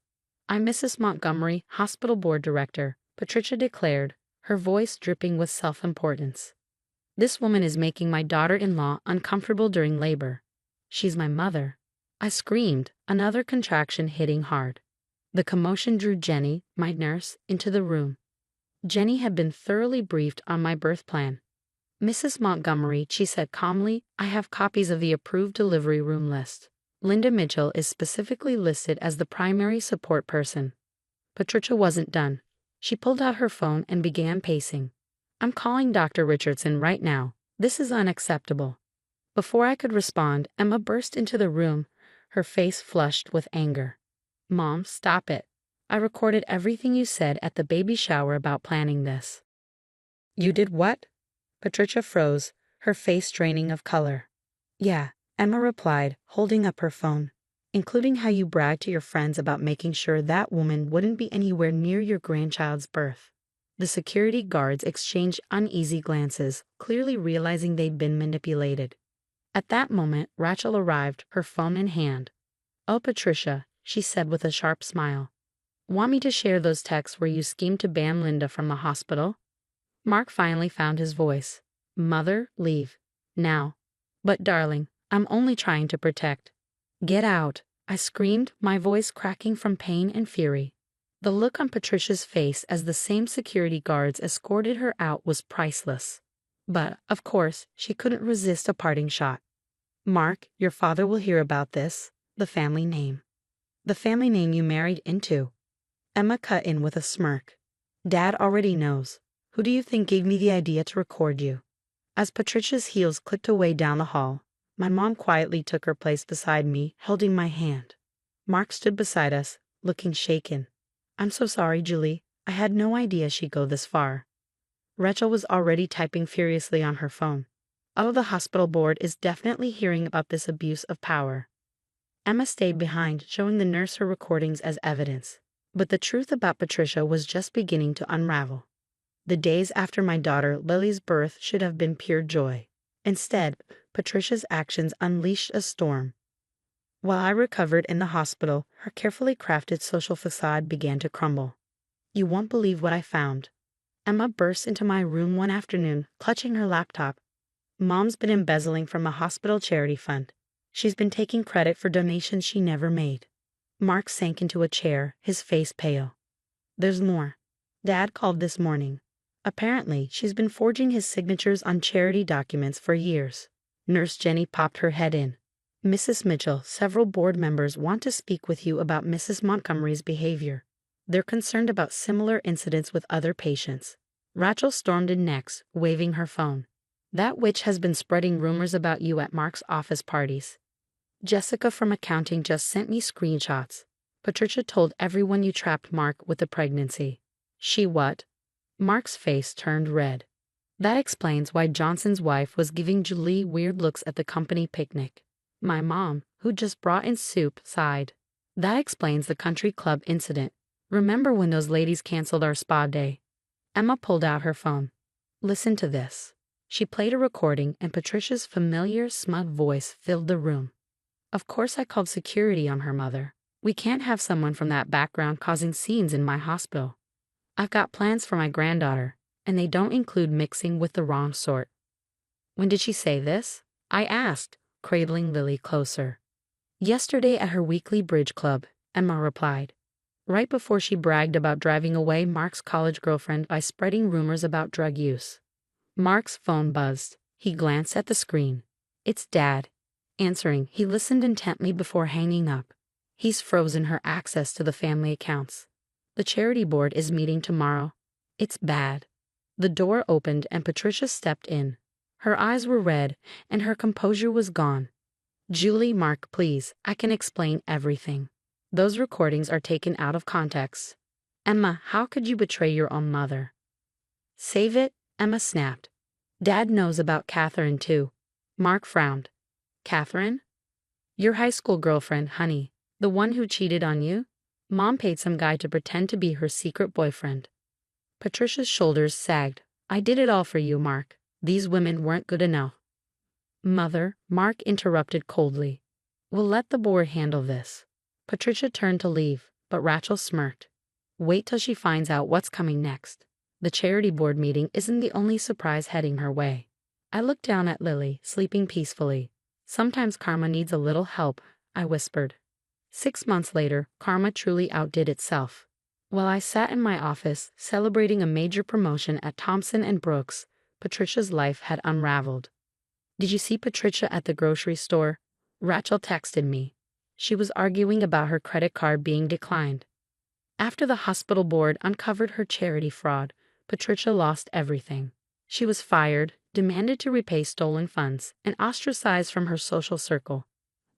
"I'm Mrs. Montgomery, hospital board director," Patricia declared, her voice dripping with self-importance. "This woman is making my daughter-in-law uncomfortable during labor. She's my mother." I screamed, another contraction hitting hard. The commotion drew Jenny, my nurse, into the room. Jenny had been thoroughly briefed on my birth plan. "Mrs. Montgomery," she said calmly, "I have copies of the approved delivery room list. Linda Mitchell is specifically listed as the primary support person. Patricia wasn't done. She pulled out her phone and began pacing. I'm calling Dr. Richardson right now. This is unacceptable. Before I could respond, Emma burst into the room, her face flushed with anger. Mom, stop it. I recorded everything you said at the baby shower about planning this. You did what? Patricia froze, her face draining of color. Yeah, Emma replied, holding up her phone. Including how you bragged to your friends about making sure that woman wouldn't be anywhere near your grandchild's birth. The security guards exchanged uneasy glances, clearly realizing they'd been manipulated. At that moment, Rachel arrived, her phone in hand. Oh, Patricia, she said with a sharp smile. Want me to share those texts where you schemed to ban Linda from the hospital? Mark finally found his voice. Mother, leave. Now. But darling, I'm only trying to protect. Get out, I screamed, my voice cracking from pain and fury. The look on Patricia's face as the same security guards escorted her out was priceless. But, of course, she couldn't resist a parting shot. Mark, your father will hear about this. The family name. The family name you married into. Emma cut in with a smirk. Dad already knows. Who do you think gave me the idea to record you? As Patricia's heels clicked away down the hall, my mom quietly took her place beside me, holding my hand. Mark stood beside us, looking shaken. I'm so sorry, Julie. I had no idea she'd go this far. Rachel was already typing furiously on her phone. Oh, the hospital board is definitely hearing about this abuse of power. Emma stayed behind, showing the nurse her recordings as evidence. But the truth about Patricia was just beginning to unravel. The days after my daughter Lily's birth should have been pure joy. Instead, Patricia's actions unleashed a storm. While I recovered in the hospital, her carefully crafted social facade began to crumble. You won't believe what I found. Emma burst into my room one afternoon, clutching her laptop. Mom's been embezzling from a hospital charity fund. She's been taking credit for donations she never made. Mark sank into a chair, his face pale. There's more. Dad called this morning. Apparently, she's been forging his signatures on charity documents for years. Nurse Jenny popped her head in. Mrs. Mitchell, several board members want to speak with you about Mrs. Montgomery's behavior. They're concerned about similar incidents with other patients. Rachel stormed in next, waving her phone. That witch has been spreading rumors about you at Mark's office parties. Jessica from accounting just sent me screenshots. Patricia told everyone you trapped Mark with the pregnancy. She what? Mark's face turned red. That explains why Johnson's wife was giving Julie weird looks at the company picnic. My mom, who just brought in soup, sighed. That explains the country club incident. Remember when those ladies canceled our spa day? Emma pulled out her phone. Listen to this. She played a recording and Patricia's familiar, smug voice filled the room. Of course I called security on her mother. We can't have someone from that background causing scenes in my hospital. I've got plans for my granddaughter, and they don't include mixing with the wrong sort. When did she say this? I asked, cradling Lily closer. Yesterday at her weekly bridge club, Emma replied. Right before she bragged about driving away Mark's college girlfriend by spreading rumors about drug use. Mark's phone buzzed. He glanced at the screen. It's Dad. Answering, he listened intently before hanging up. He's frozen her access to the family accounts. The charity board is meeting tomorrow. It's bad. The door opened and Patricia stepped in. Her eyes were red and her composure was gone. Julie, Mark, please, I can explain everything. Those recordings are taken out of context. Emma, how could you betray your own mother? Save it, Emma snapped. Dad knows about Catherine too. Mark frowned. Catherine? Your high school girlfriend, honey. The one who cheated on you? Mom paid some guy to pretend to be her secret boyfriend. Patricia's shoulders sagged. I did it all for you, Mark. These women weren't good enough. Mother, Mark interrupted coldly. We'll let the board handle this. Patricia turned to leave, but Rachel smirked. Wait till she finds out what's coming next. The charity board meeting isn't the only surprise heading her way. I looked down at Lily, sleeping peacefully. Sometimes karma needs a little help, I whispered. 6 months later, karma truly outdid itself. While I sat in my office, celebrating a major promotion at Thompson & Brooks, Patricia's life had unraveled. Did you see Patricia at the grocery store? Rachel texted me. She was arguing about her credit card being declined. After the hospital board uncovered her charity fraud, Patricia lost everything. She was fired, demanded to repay stolen funds, and ostracized from her social circle.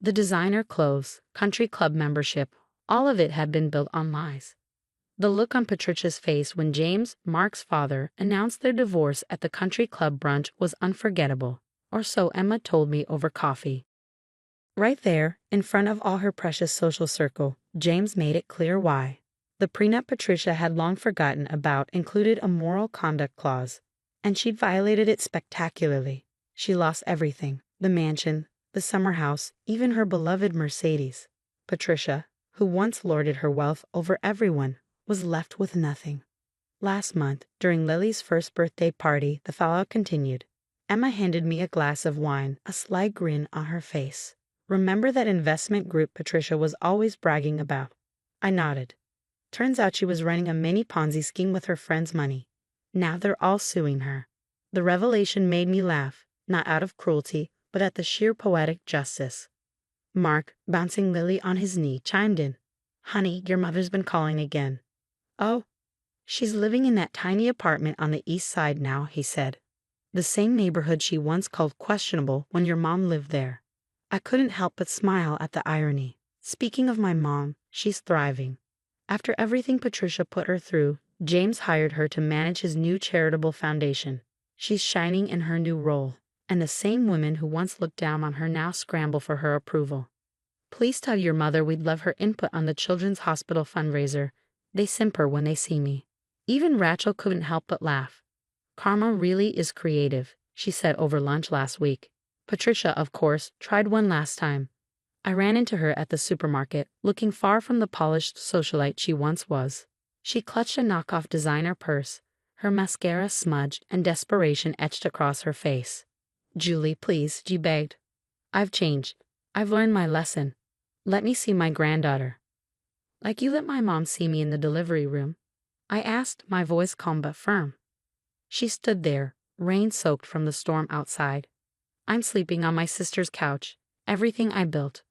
The designer clothes, country club membership, all of it had been built on lies. The look on Patricia's face when James, Mark's father, announced their divorce at the country club brunch was unforgettable, or so Emma told me over coffee. Right there, in front of all her precious social circle, James made it clear why. The prenup Patricia had long forgotten about included a moral conduct clause, and she'd violated it spectacularly. She lost everything: the mansion, the summer house, even her beloved Mercedes. Patricia, who once lorded her wealth over everyone, was left with nothing. Last month, during Lily's first birthday party, the fallout continued. Emma handed me a glass of wine, a sly grin on her face. "Remember that investment group Patricia was always bragging about?" I nodded. Turns out she was running a mini Ponzi scheme with her friends' money. Now they're all suing her. The revelation made me laugh, not out of cruelty, but at the sheer poetic justice. Mark, bouncing Lily on his knee, chimed in. "Honey, your mother's been calling again." "Oh, she's living in that tiny apartment on the east side now," he said. "The same neighborhood she once called questionable when your mom lived there." I couldn't help but smile at the irony. Speaking of my mom, she's thriving. After everything Patricia put her through, James hired her to manage his new charitable foundation. She's shining in her new role, and the same women who once looked down on her now scramble for her approval. "Please tell your mother we'd love her input on the Children's Hospital fundraiser." They simper when they see me. Even Rachel couldn't help but laugh. "Karma really is creative," she said over lunch last week. Patricia, of course, tried one last time. I ran into her at the supermarket, looking far from the polished socialite she once was. She clutched a knockoff designer purse, her mascara smudged and desperation etched across her face. "Julie, please," she begged. "I've changed. I've learned my lesson. Let me see my granddaughter." "Like you let my mom see me in the delivery room?" I asked, my voice calm but firm. She stood there, rain-soaked from the storm outside. "I'm sleeping on my sister's couch. Everything I built."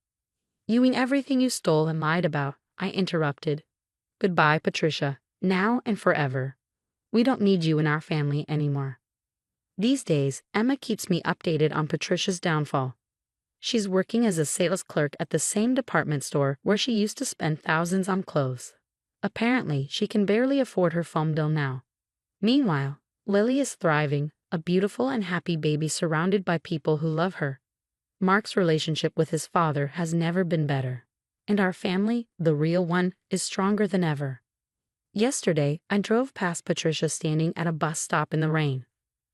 "You mean everything you stole and lied about?" I interrupted. "Goodbye, Patricia, now and forever. We don't need you in our family anymore." These days, Emma keeps me updated on Patricia's downfall. She's working as a sales clerk at the same department store where she used to spend thousands on clothes. Apparently, she can barely afford her phone bill now. Meanwhile, Lily is thriving, a beautiful and happy baby surrounded by people who love her. Mark's relationship with his father has never been better. And our family, the real one, is stronger than ever. Yesterday, I drove past Patricia standing at a bus stop in the rain.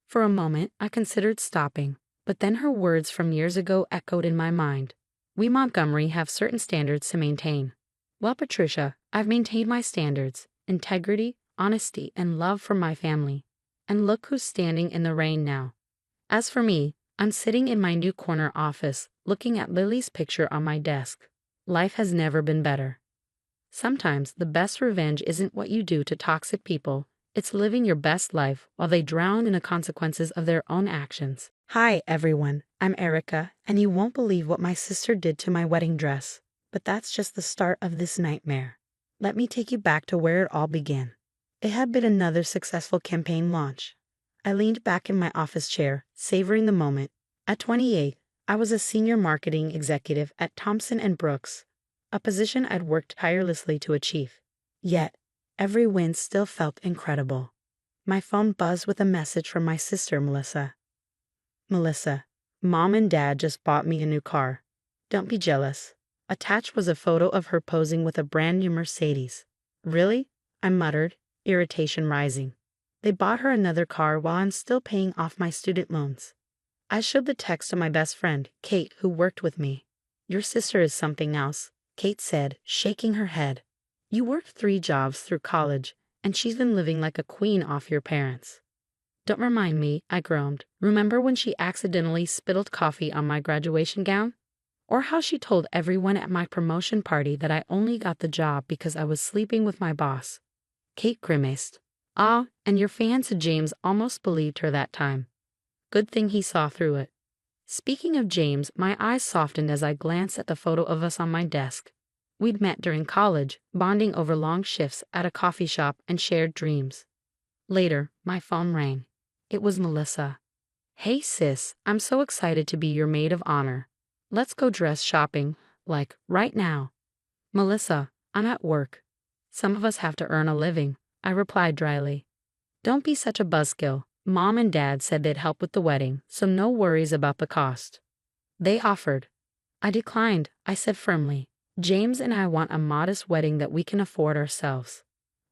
For a moment, I considered stopping, but then her words from years ago echoed in my mind. We Montgomery have certain standards to maintain. Well, Patricia, I've maintained my standards: integrity, honesty, and love for my family. And look who's standing in the rain now. As for me, I'm sitting in my new corner office, looking at Lily's picture on my desk. Life has never been better. Sometimes the best revenge isn't what you do to toxic people, it's living your best life while they drown in the consequences of their own actions. Hi, everyone. I'm Erica, and you won't believe what my sister did to my wedding dress. But that's just the start of this nightmare. Let me take you back to where it all began. It had been another successful campaign launch. I leaned back in my office chair, savoring the moment. At 28, I was a senior marketing executive at Thompson & Brooks, a position I'd worked tirelessly to achieve. Yet, every win still felt incredible. My phone buzzed with a message from my sister, Melissa. "Melissa, Mom and Dad just bought me a new car. Don't be jealous." Attached was a photo of her posing with a brand new Mercedes. "Really?" I muttered, irritation rising. They bought her another car while I'm still paying off my student loans. I showed the text to my best friend, Kate, who worked with me. "Your sister is something else," Kate said, shaking her head. "You worked 3 jobs through college, and she's been living like a queen off your parents." "Don't remind me," I groaned. "Remember when she accidentally spilled coffee on my graduation gown? Or how she told everyone at my promotion party that I only got the job because I was sleeping with my boss?" Kate grimaced. "Ah, and your fan said James almost believed her that time. Good thing he saw through it." Speaking of James, my eyes softened as I glanced at the photo of us on my desk. We'd met during college, bonding over long shifts at a coffee shop and shared dreams. Later, my phone rang. It was Melissa. "Hey sis, I'm so excited to be your maid of honor. Let's go dress shopping, like, right now." "Melissa, I'm at work. Some of us have to earn a living," I replied dryly. "Don't be such a buzzkill. Mom and Dad said they'd help with the wedding, so no worries about the cost." They offered. I declined, I said firmly. James and I want a modest wedding that we can afford ourselves.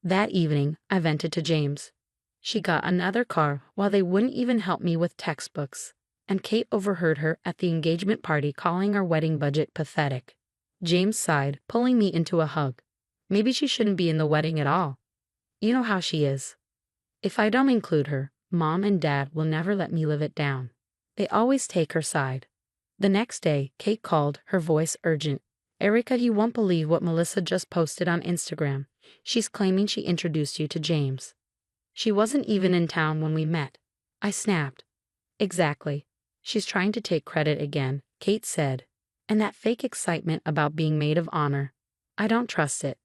That evening, I vented to James. She got another car while they wouldn't even help me with textbooks, and Kate overheard her at the engagement party calling our wedding budget pathetic. James sighed, pulling me into a hug. Maybe she shouldn't be in the wedding at all. You know how she is. If I don't include her, Mom and Dad will never let me live it down. They always take her side. The next day, Kate called, her voice urgent. "Erica, you won't believe what Melissa just posted on Instagram. She's claiming she introduced you to James." "She wasn't even in town when we met." I snapped. "Exactly. She's trying to take credit again," Kate said. "And that fake excitement about being maid of honor. I don't trust it."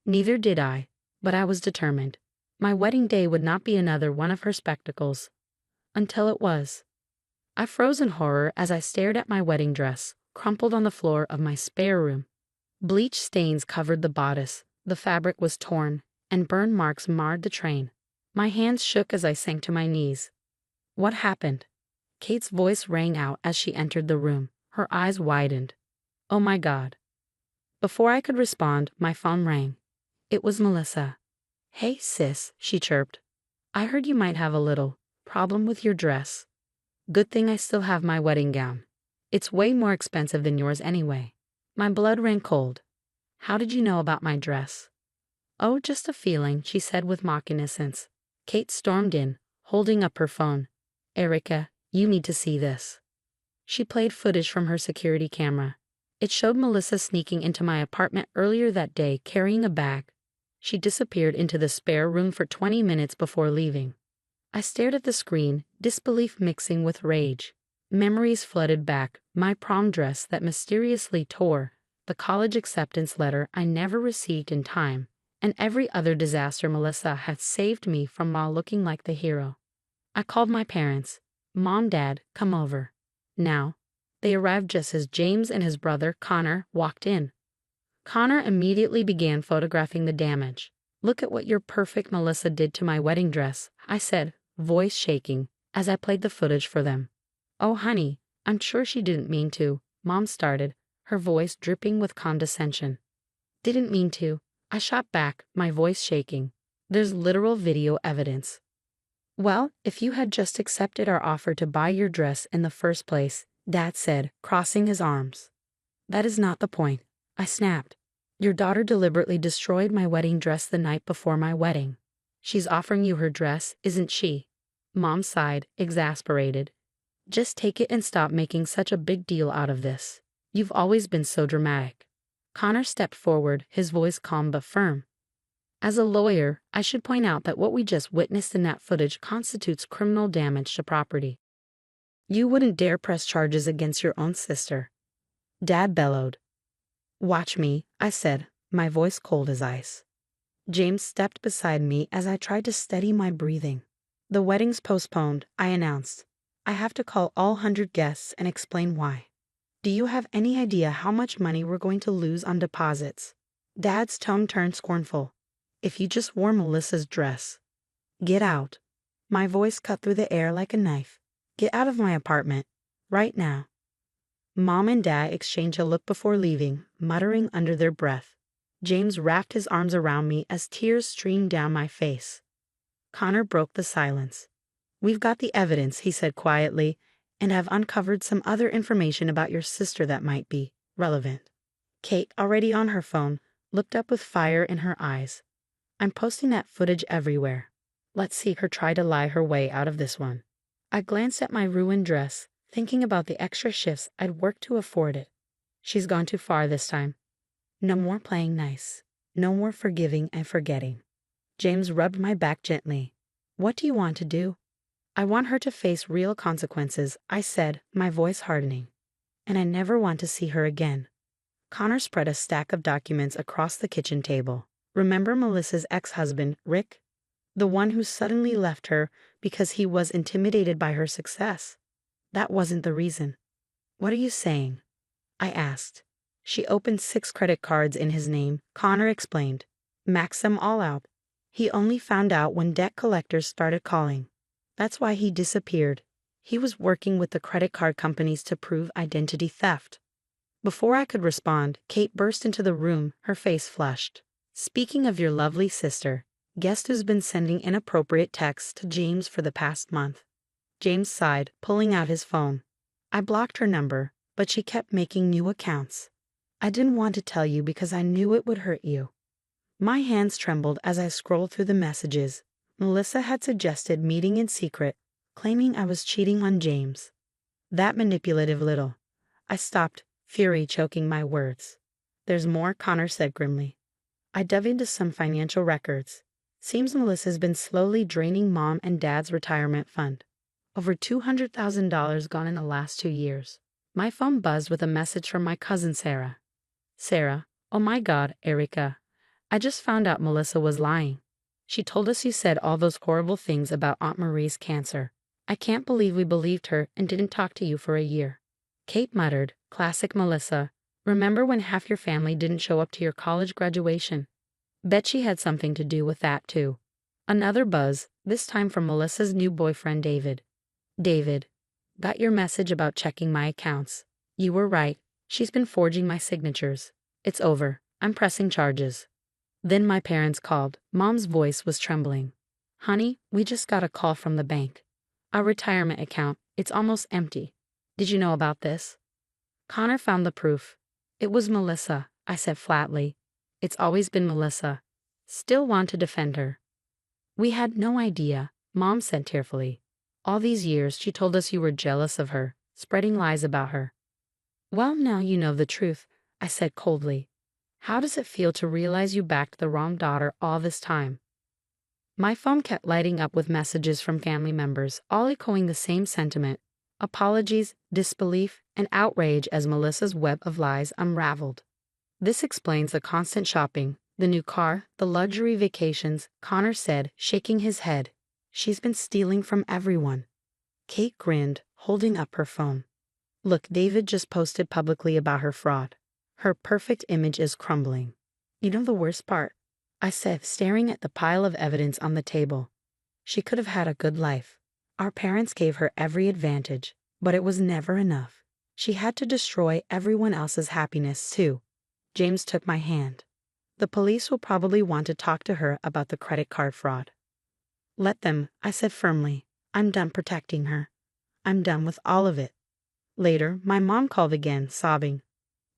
Neither did I, but I was determined. My wedding day would not be another one of her spectacles. Until it was. I froze in horror as I stared at my wedding dress, crumpled on the floor of my spare room. Bleach stains covered the bodice, the fabric was torn, and burn marks marred the train. My hands shook as I sank to my knees. "What happened?" Kate's voice rang out as she entered the room. Her eyes widened. "Oh my God." Before I could respond, my phone rang. It was Melissa. "Hey sis," she chirped. "I heard you might have a little problem with your dress. Good thing I still have my wedding gown. It's way more expensive than yours anyway." My blood ran cold. "How did you know about my dress?" "Oh, just a feeling," she said with mock innocence. Kate stormed in, holding up her phone. "Erica, you need to see this." She played footage from her security camera. It showed Melissa sneaking into my apartment earlier that day carrying a bag. She disappeared into the spare room for 20 minutes before leaving. I stared at the screen, disbelief mixing with rage. Memories flooded back, my prom dress that mysteriously tore, the college acceptance letter I never received in time, and every other disaster Melissa had saved me from while looking like the hero. I called my parents. "Mom, Dad, come over." Now. They arrived just as James and his brother, Connor, walked in. Connor immediately began photographing the damage. "Look at what your perfect Melissa did to my wedding dress," I said, voice shaking, as I played the footage for them. "Oh honey, I'm sure she didn't mean to," Mom started, her voice dripping with condescension. "Didn't mean to," I shot back, my voice shaking. "There's literal video evidence." "Well, if you had just accepted our offer to buy your dress in the first place," Dad said, crossing his arms. "That is not the point," I snapped. "Your daughter deliberately destroyed my wedding dress the night before my wedding. She's offering you her dress, isn't she?" Mom sighed, exasperated. "Just take it and stop making such a big deal out of this. You've always been so dramatic." Connor stepped forward, his voice calm but firm. "As a lawyer, I should point out that what we just witnessed in that footage constitutes criminal damage to property. You wouldn't dare press charges against your own sister." Dad bellowed. "Watch me," I said, my voice cold as ice. James stepped beside me as I tried to steady my breathing. "The wedding's postponed," I announced. "I have to call all 100 guests and explain why. Do you have any idea how much money we're going to lose on deposits?" Dad's tone turned scornful. "If you just wore Melissa's dress." "Get out." My voice cut through the air like a knife. "Get out of my apartment. Right now." Mom and Dad exchanged a look before leaving, muttering under their breath. James wrapped his arms around me as tears streamed down my face. Connor broke the silence. "We've got the evidence," he said quietly, "and have uncovered some other information about your sister that might be relevant." Kate, already on her phone, looked up with fire in her eyes. "I'm posting that footage everywhere. Let's see her try to lie her way out of this one." I glanced at my ruined dress, thinking about the extra shifts I'd worked to afford it. She's gone too far this time. No more playing nice. No more forgiving and forgetting. James rubbed my back gently. "What do you want to do?" I want her to face real consequences, I said, my voice hardening. And I never want to see her again. Connor spread a stack of documents across the kitchen table. Remember Melissa's ex-husband, Rick? The one who suddenly left her because he was intimidated by her success. That wasn't the reason. What are you saying? I asked. She opened 6 credit cards in his name, Connor explained. Maxed them all out. He only found out when debt collectors started calling. That's why he disappeared. He was working with the credit card companies to prove identity theft. Before I could respond, Kate burst into the room, her face flushed. Speaking of your lovely sister, guess who's been sending inappropriate texts to James for the past month? James sighed, pulling out his phone. I blocked her number, but she kept making new accounts. I didn't want to tell you because I knew it would hurt you. My hands trembled as I scrolled through the messages. Melissa had suggested meeting in secret, claiming I was cheating on James. That manipulative little. I stopped, fury choking my words. There's more, Connor said grimly. I dove into some financial records. Seems Melissa's been slowly draining Mom and Dad's retirement fund. Over $200,000 gone in the last 2 years. My phone buzzed with a message from my cousin Sarah. Sarah, oh my God, Erica. I just found out Melissa was lying. She told us you said all those horrible things about Aunt Marie's cancer. I can't believe we believed her and didn't talk to you for a year. Kate muttered, classic Melissa. Remember when half your family didn't show up to your college graduation? Bet she had something to do with that too. Another buzz, this time from Melissa's new boyfriend David. David, got your message about checking my accounts. You were right. She's been forging my signatures. It's over. I'm pressing charges. Then my parents called. Mom's voice was trembling. Honey, we just got a call from the bank. Our retirement account, it's almost empty. Did you know about this? Connor found the proof. It was Melissa, I said flatly. It's always been Melissa. Still want to defend her. We had no idea, Mom said tearfully. All these years she told us you were jealous of her, spreading lies about her. Well, now you know the truth, I said coldly. How does it feel to realize you backed the wrong daughter all this time? My phone kept lighting up with messages from family members, all echoing the same sentiment. Apologies, disbelief, and outrage as Melissa's web of lies unraveled. This explains the constant shopping, the new car, the luxury vacations, Connor said, shaking his head. She's been stealing from everyone. Kate grinned, holding up her phone. Look, David just posted publicly about her fraud. Her perfect image is crumbling. You know the worst part? I said, staring at the pile of evidence on the table. She could have had a good life. Our parents gave her every advantage, but it was never enough. She had to destroy everyone else's happiness, too. James took my hand. The police will probably want to talk to her about the credit card fraud. Let them, I said firmly. I'm done protecting her. I'm done with all of it. Later, my mom called again, sobbing.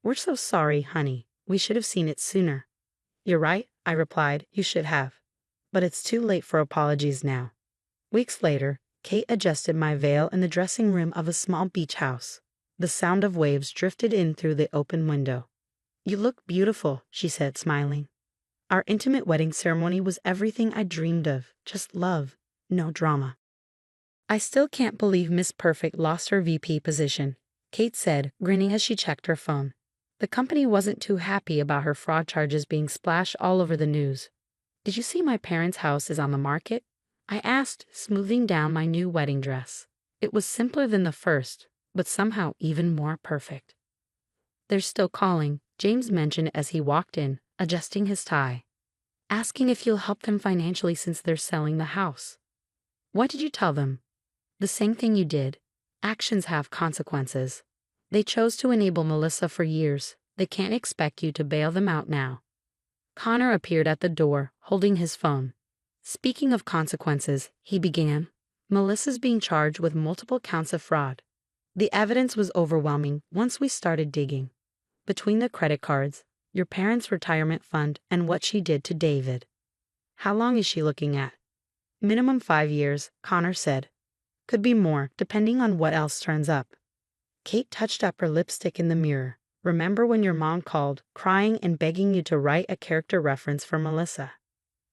We're so sorry, honey. We should have seen it sooner. You're right, I replied. You should have. But it's too late for apologies now. Weeks later, Kate adjusted my veil in the dressing room of a small beach house. The sound of waves drifted in through the open window. You look beautiful, she said, smiling. Our intimate wedding ceremony was everything I dreamed of. Just love, no drama. I still can't believe Miss Perfect lost her VP position, Kate said, grinning as she checked her phone. The company wasn't too happy about her fraud charges being splashed all over the news. Did you see my parents' house is on the market? I asked, smoothing down my new wedding dress. It was simpler than the first, but somehow even more perfect. They're still calling, James mentioned as he walked in, adjusting his tie. Asking if you'll help them financially since they're selling the house. What did you tell them? The same thing you did. Actions have consequences. They chose to enable Melissa for years. They can't expect you to bail them out now. Connor appeared at the door, holding his phone. Speaking of consequences, he began. Melissa's being charged with multiple counts of fraud. The evidence was overwhelming once we started digging. Between the credit cards, your parents' retirement fund, and what she did to David. How long is she looking at? Minimum 5 years, Connor said. Could be more, depending on what else turns up. Kate touched up her lipstick in the mirror. Remember when your mom called, crying and begging you to write a character reference for Melissa?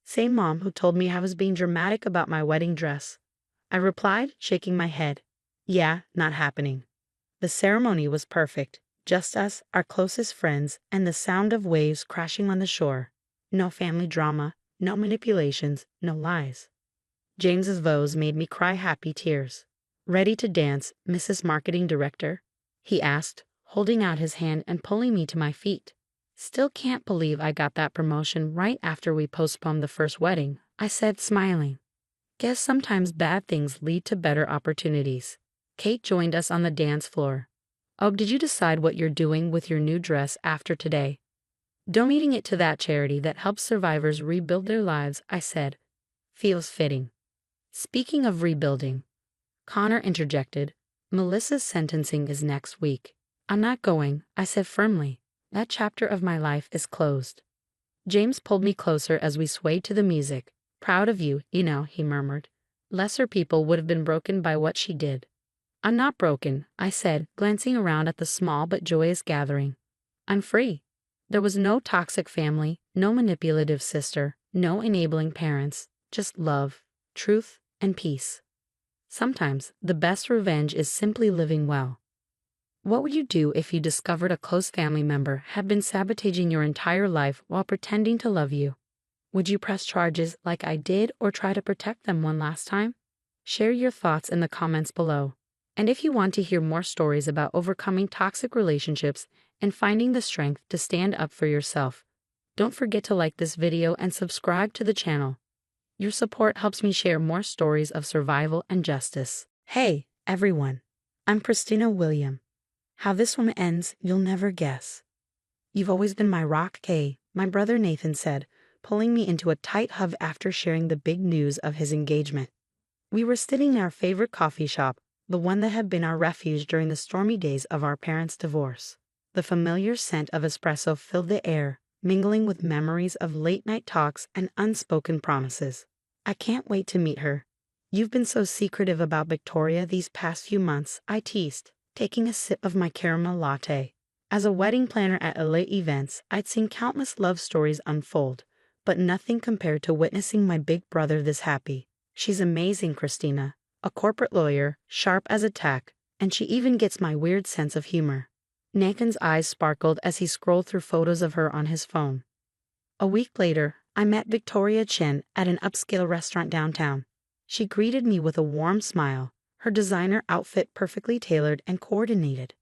Same mom who told me I was being dramatic about my wedding dress. I replied, shaking my head. Yeah, not happening. The ceremony was perfect. Just us, our closest friends, and the sound of waves crashing on the shore. No family drama, no manipulations, no lies. James's vows made me cry happy tears. Ready to dance, Mrs. Marketing Director? He asked, holding out his hand and pulling me to my feet. Still can't believe I got that promotion right after we postponed the first wedding, I said, smiling. Guess sometimes bad things lead to better opportunities. Kate joined us on the dance floor. Oh, did you decide what you're doing with your new dress after today? Donating it to that charity that helps survivors rebuild their lives, I said. Feels fitting. Speaking of rebuilding, Connor interjected, Melissa's sentencing is next week. I'm not going, I said firmly. That chapter of my life is closed. James pulled me closer as we swayed to the music. Proud of you, he murmured. Lesser people would have been broken by what she did. I'm not broken, I said, glancing around at the small but joyous gathering. I'm free. There was no toxic family, no manipulative sister, no enabling parents, just love, truth, and peace. Sometimes the best revenge is simply living well. What would you do if you discovered a close family member had been sabotaging your entire life while pretending to love you? Would you press charges like I did or try to protect them one last time? Share your thoughts in the comments below. And if you want to hear more stories about overcoming toxic relationships and finding the strength to stand up for yourself, don't forget to like this video and subscribe to the channel. Your support helps me share more stories of survival and justice. Hey, everyone. I'm Christina William. How this one ends, you'll never guess. You've always been my rock, Kay, my brother Nathan said, pulling me into a tight hug after sharing the big news of his engagement. We were sitting in our favorite coffee shop, the one that had been our refuge during the stormy days of our parents' divorce. The familiar scent of espresso filled the air, mingling with memories of late-night talks and unspoken promises. I can't wait to meet her. You've been so secretive about Victoria these past few months, I teased, taking a sip of my caramel latte. As a wedding planner at LA events, I'd seen countless love stories unfold, but nothing compared to witnessing my big brother this happy. She's amazing, Christina. A corporate lawyer, sharp as a tack, and she even gets my weird sense of humor. Nathan's eyes sparkled as he scrolled through photos of her on his phone. A week later, I met Victoria Chen at an upscale restaurant downtown. She greeted me with a warm smile, her designer outfit perfectly tailored and coordinated.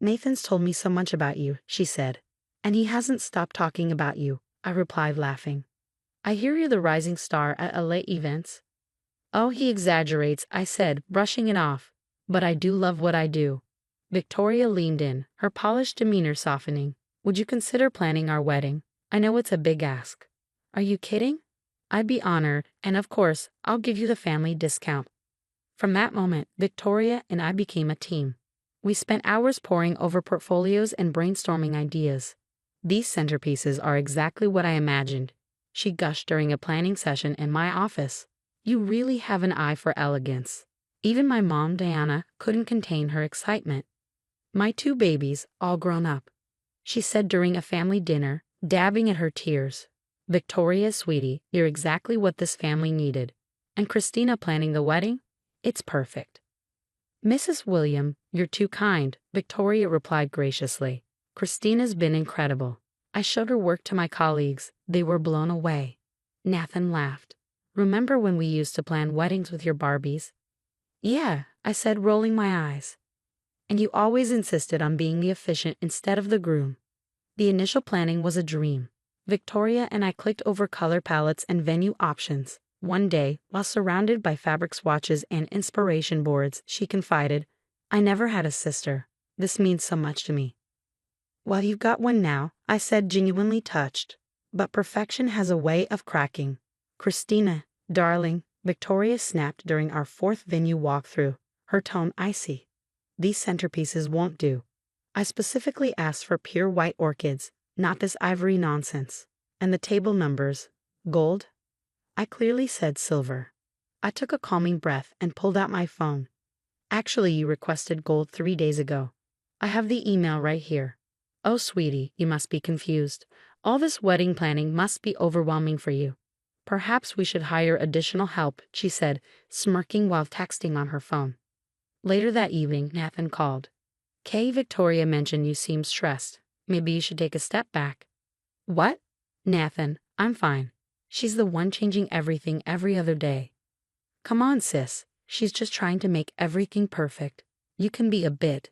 Nathan's told me so much about you, she said. And he hasn't stopped talking about you, I replied, laughing. I hear you're the rising star at LA events. Oh, he exaggerates, I said, brushing it off. But I do love what I do. Victoria leaned in, her polished demeanor softening. Would you consider planning our wedding? I know it's a big ask. Are you kidding? I'd be honored, and of course, I'll give you the family discount. From that moment, Victoria and I became a team. We spent hours poring over portfolios and brainstorming ideas. These centerpieces are exactly what I imagined, she gushed during a planning session in my office. You really have an eye for elegance. Even my mom, Diana, couldn't contain her excitement. My 2 babies, all grown up, she said during a family dinner, dabbing at her tears. Victoria, sweetie, you're exactly what this family needed. And Christina planning the wedding? It's perfect. Mrs. William, you're too kind, Victoria replied graciously. Christina's been incredible. I showed her work to my colleagues. They were blown away. Nathan laughed. Remember when we used to plan weddings with your Barbies? Yeah, I said, rolling my eyes. And you always insisted on being the officiant instead of the groom. The initial planning was a dream. Victoria and I clicked over color palettes and venue options. One day, while surrounded by fabric swatches and inspiration boards, she confided, I never had a sister. This means so much to me. Well, you've got one now, I said, genuinely touched. But perfection has a way of cracking. Christina, darling, Victoria snapped during our 4th venue walkthrough, her tone icy. These centerpieces won't do. I specifically asked for pure white orchids, not this ivory nonsense. And the table numbers, gold? I clearly said silver. I took a calming breath and pulled out my phone. Actually, you requested gold 3 days ago. I have the email right here. Oh, sweetie, you must be confused. All this wedding planning must be overwhelming for you. Perhaps we should hire additional help, she said, smirking while texting on her phone. Later that evening, Nathan called. Kay, Victoria mentioned you seem stressed. Maybe you should take a step back. What? Nathan, I'm fine. She's the one changing everything every other day. Come on, sis. She's just trying to make everything perfect. You can be a bit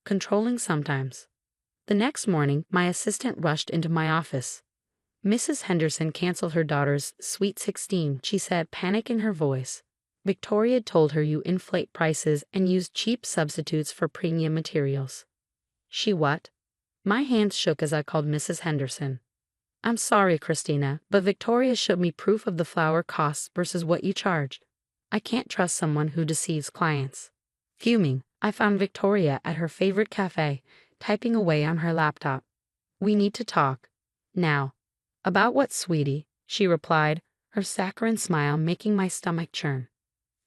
controlling sometimes. The next morning, my assistant rushed into my office. Mrs. Henderson canceled her daughter's Sweet 16, she said, panic in her voice. Victoria told her you inflate prices and use cheap substitutes for premium materials. She what? My hands shook as I called Mrs. Henderson. I'm sorry, Christina, but Victoria showed me proof of the flower costs versus what you charged. I can't trust someone who deceives clients. Fuming, I found Victoria at her favorite cafe, typing away on her laptop. We need to talk. Now. About what, sweetie? She replied, her saccharine smile making my stomach churn.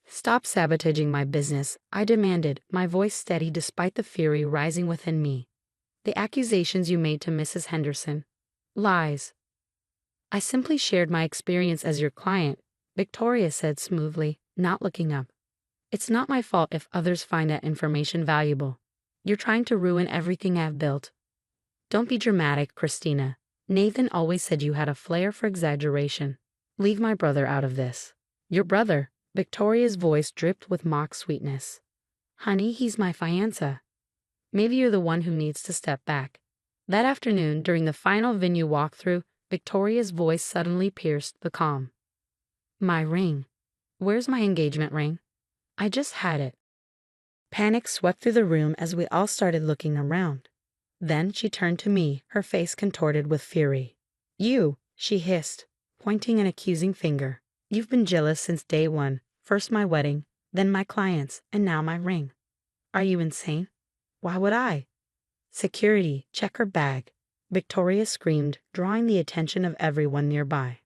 Stop sabotaging my business, I demanded, my voice steady despite the fury rising within me. The accusations you made to Mrs. Henderson. Lies. I simply shared my experience as your client, Victoria said smoothly, not looking up. It's not my fault if others find that information valuable. You're trying to ruin everything I've built. Don't be dramatic, Christina. Nathan always said you had a flair for exaggeration. Leave my brother out of this. Your brother? Victoria's voice dripped with mock sweetness. Honey, he's my fiancé. Maybe you're the one who needs to step back. That afternoon, during the final venue walkthrough, Victoria's voice suddenly pierced the calm. My ring. Where's my engagement ring? I just had it. Panic swept through the room as we all started looking around. Then she turned to me, her face contorted with fury. You, she hissed, pointing an accusing finger. You've been jealous since day one. First my wedding, then my clients, and now my ring. Are you insane? Why would I? Security, check her bag. Victoria screamed, drawing the attention of everyone nearby.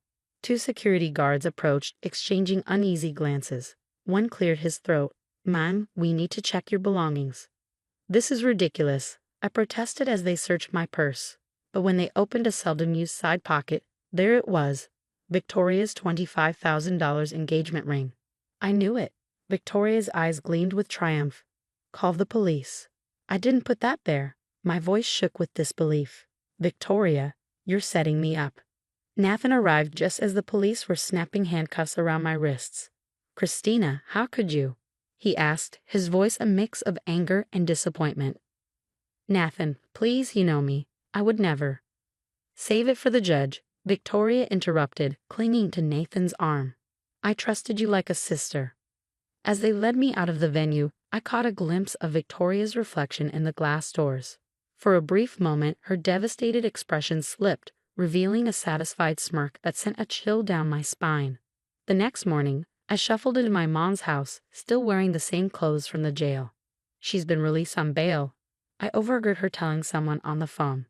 2 security guards approached, exchanging uneasy glances. One cleared his throat. Ma'am, we need to check your belongings. This is ridiculous, I protested as they searched my purse. But when they opened a seldom-used side pocket, there it was, Victoria's $25,000 engagement ring. I knew it. Victoria's eyes gleamed with triumph. Call the police. I didn't put that there. My voice shook with disbelief. Victoria, you're setting me up. Nathan arrived just as the police were snapping handcuffs around my wrists. Christina, how could you? He asked, his voice a mix of anger and disappointment. Nathan, please, you know me. I would never. Save it for the judge, Victoria interrupted, clinging to Nathan's arm. I trusted you like a sister. As they led me out of the venue, I caught a glimpse of Victoria's reflection in the glass doors. For a brief moment, her devastated expression slipped, revealing a satisfied smirk that sent a chill down my spine. The next morning, I shuffled into my mom's house, still wearing the same clothes from the jail. She's been released on bail. I overheard her telling someone on the phone.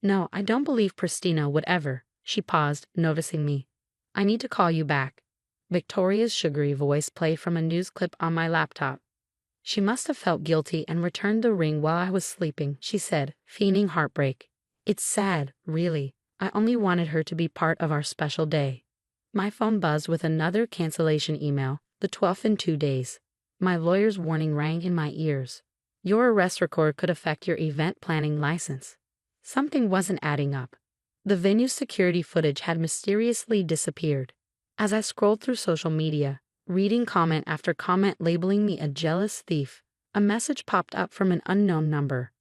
No, I don't believe Christina would ever. She paused, noticing me. I need to call you back. Victoria's sugary voice played from a news clip on my laptop. She must have felt guilty and returned the ring while I was sleeping, she said, feigning heartbreak. It's sad, really. I only wanted her to be part of our special day. My phone buzzed with another cancellation email, the 12th in 2 days. My lawyer's warning rang in my ears. Your arrest record could affect your event planning license. Something wasn't adding up. The venue's security footage had mysteriously disappeared. As I scrolled through social media, reading comment after comment labeling me a jealous thief, a message popped up from an unknown number.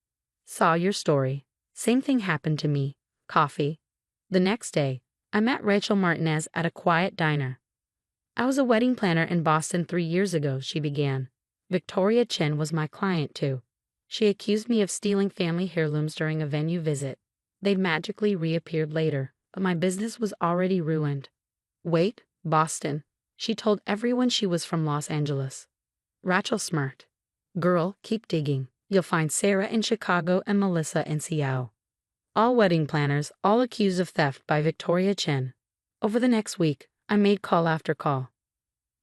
Saw your story. Same thing happened to me. Coffee. The next day, I met Rachel Martinez at a quiet diner. I was a wedding planner in Boston 3 years ago, she began. Victoria Chen was my client too. She accused me of stealing family heirlooms during a venue visit. They'd magically reappeared later, but my business was already ruined. Wait, Boston. She told everyone she was from Los Angeles. Rachel smirked. Girl, keep digging. You'll find Sarah in Chicago and Melissa in Seattle. All wedding planners, all accused of theft by Victoria Chen. Over the next week, I made call after call.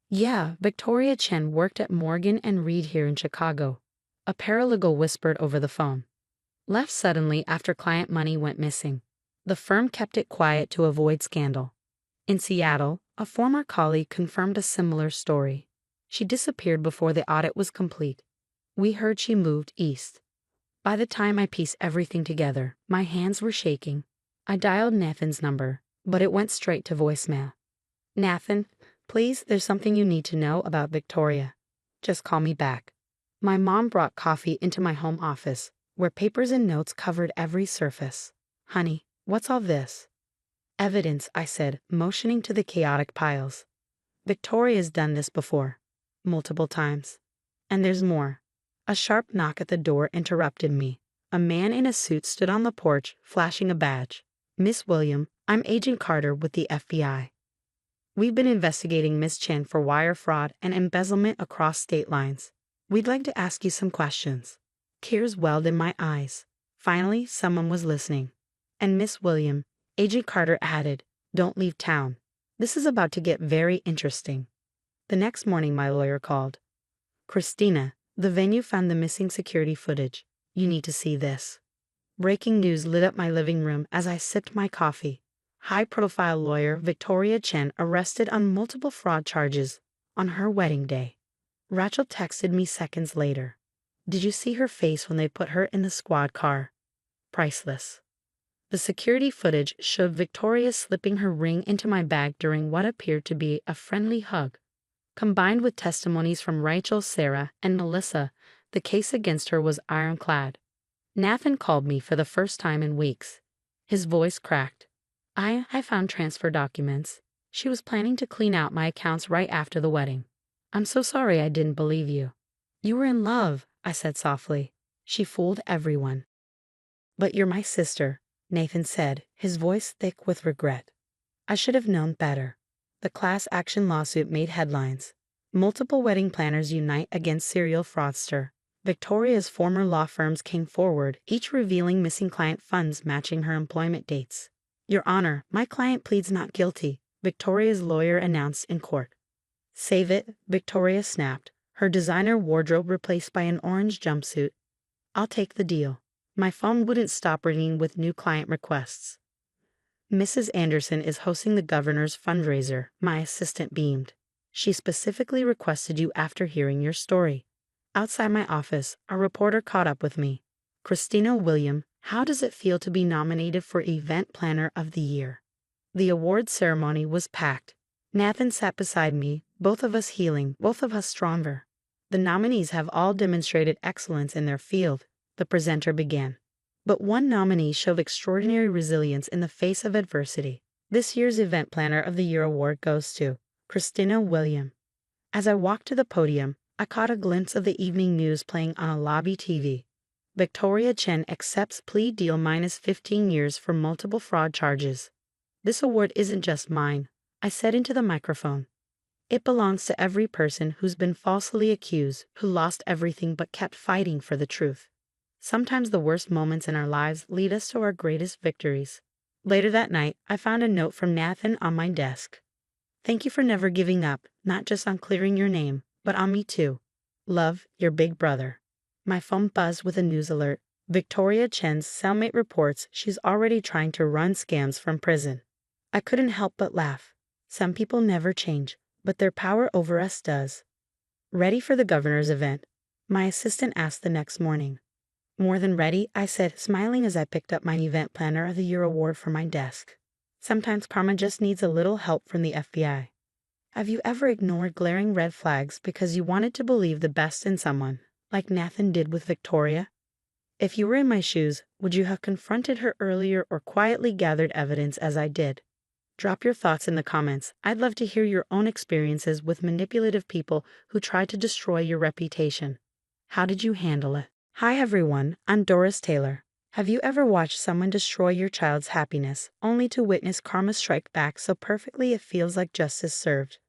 Yeah, Victoria Chen worked at Morgan and Reed here in Chicago. A paralegal whispered over the phone. Left suddenly after client money went missing. The firm kept it quiet to avoid scandal. In Seattle, a former colleague confirmed a similar story. She disappeared before the audit was complete. We heard she moved east. By the time I pieced everything together, my hands were shaking. I dialed Nathan's number, but it went straight to voicemail. Nathan, please, there's something you need to know about Victoria. Just call me back. My mom brought coffee into my home office, where papers and notes covered every surface. Honey, what's all this? Evidence, I said, motioning to the chaotic piles. Victoria's done this before. Multiple times. And there's more. A sharp knock at the door interrupted me. A man in a suit stood on the porch, flashing a badge. Miss William, I'm Agent Carter with the FBI. We've been investigating Miss Chen for wire fraud and embezzlement across state lines. We'd like to ask you some questions. Tears welled in my eyes. Finally, someone was listening. And Miss William, Agent Carter added, don't leave town. This is about to get very interesting. The next morning, my lawyer called. Christina, the venue found the missing security footage. You need to see this. Breaking news lit up my living room as I sipped my coffee. High-profile lawyer Victoria Chen arrested on multiple fraud charges on her wedding day. Rachel texted me seconds later. Did you see her face when they put her in the squad car? Priceless. The security footage showed Victoria slipping her ring into my bag during what appeared to be a friendly hug. Combined with testimonies from Rachel, Sarah, and Melissa, the case against her was ironclad. Nathan called me for the first time in weeks. His voice cracked. I found transfer documents. She was planning to clean out my accounts right after the wedding. I'm so sorry I didn't believe you. You were in love, I said softly. She fooled everyone. But you're my sister, Nathan said, his voice thick with regret. I should have known better. The class action lawsuit made headlines. Multiple wedding planners unite against serial fraudster. Victoria's former law firms came forward, each revealing missing client funds matching her employment dates. Your Honor, my client pleads not guilty, Victoria's lawyer announced in court. Save it, Victoria snapped, her designer wardrobe replaced by an orange jumpsuit. I'll take the deal. My phone wouldn't stop ringing with new client requests. Mrs. Anderson is hosting the governor's fundraiser, my assistant beamed. She specifically requested you after hearing your story. Outside my office, a reporter caught up with me. Christina William, how does it feel to be nominated for Event Planner of the Year? The award ceremony was packed. Nathan sat beside me, both of us healing, both of us stronger. The nominees have all demonstrated excellence in their field, the presenter began. But one nominee showed extraordinary resilience in the face of adversity. This year's Event Planner of the Year award goes to Christina William. As I walked to the podium, I caught a glimpse of the evening news playing on a lobby TV. Victoria Chen accepts plea deal minus 15 years for multiple fraud charges. This award isn't just mine, I said into the microphone. It belongs to every person who's been falsely accused, who lost everything but kept fighting for the truth. Sometimes the worst moments in our lives lead us to our greatest victories. Later that night, I found a note from Nathan on my desk. Thank you for never giving up, not just on clearing your name, but on me too. Love, your big brother. My phone buzzed with a news alert. Victoria Chen's cellmate reports she's already trying to run scams from prison. I couldn't help but laugh. Some people never change, but their power over us does. Ready for the governor's event? My assistant asked the next morning. More than ready, I said, smiling as I picked up my Event Planner of the Year award from my desk. Sometimes karma just needs a little help from the FBI. Have you ever ignored glaring red flags because you wanted to believe the best in someone, like Nathan did with Victoria? If you were in my shoes, would you have confronted her earlier or quietly gathered evidence as I did? Drop your thoughts in the comments. I'd love to hear your own experiences with manipulative people who tried to destroy your reputation. How did you handle it? Hi everyone, I'm Doris Taylor. Have you ever watched someone destroy your child's happiness, only to witness karma strike back so perfectly it feels like justice served?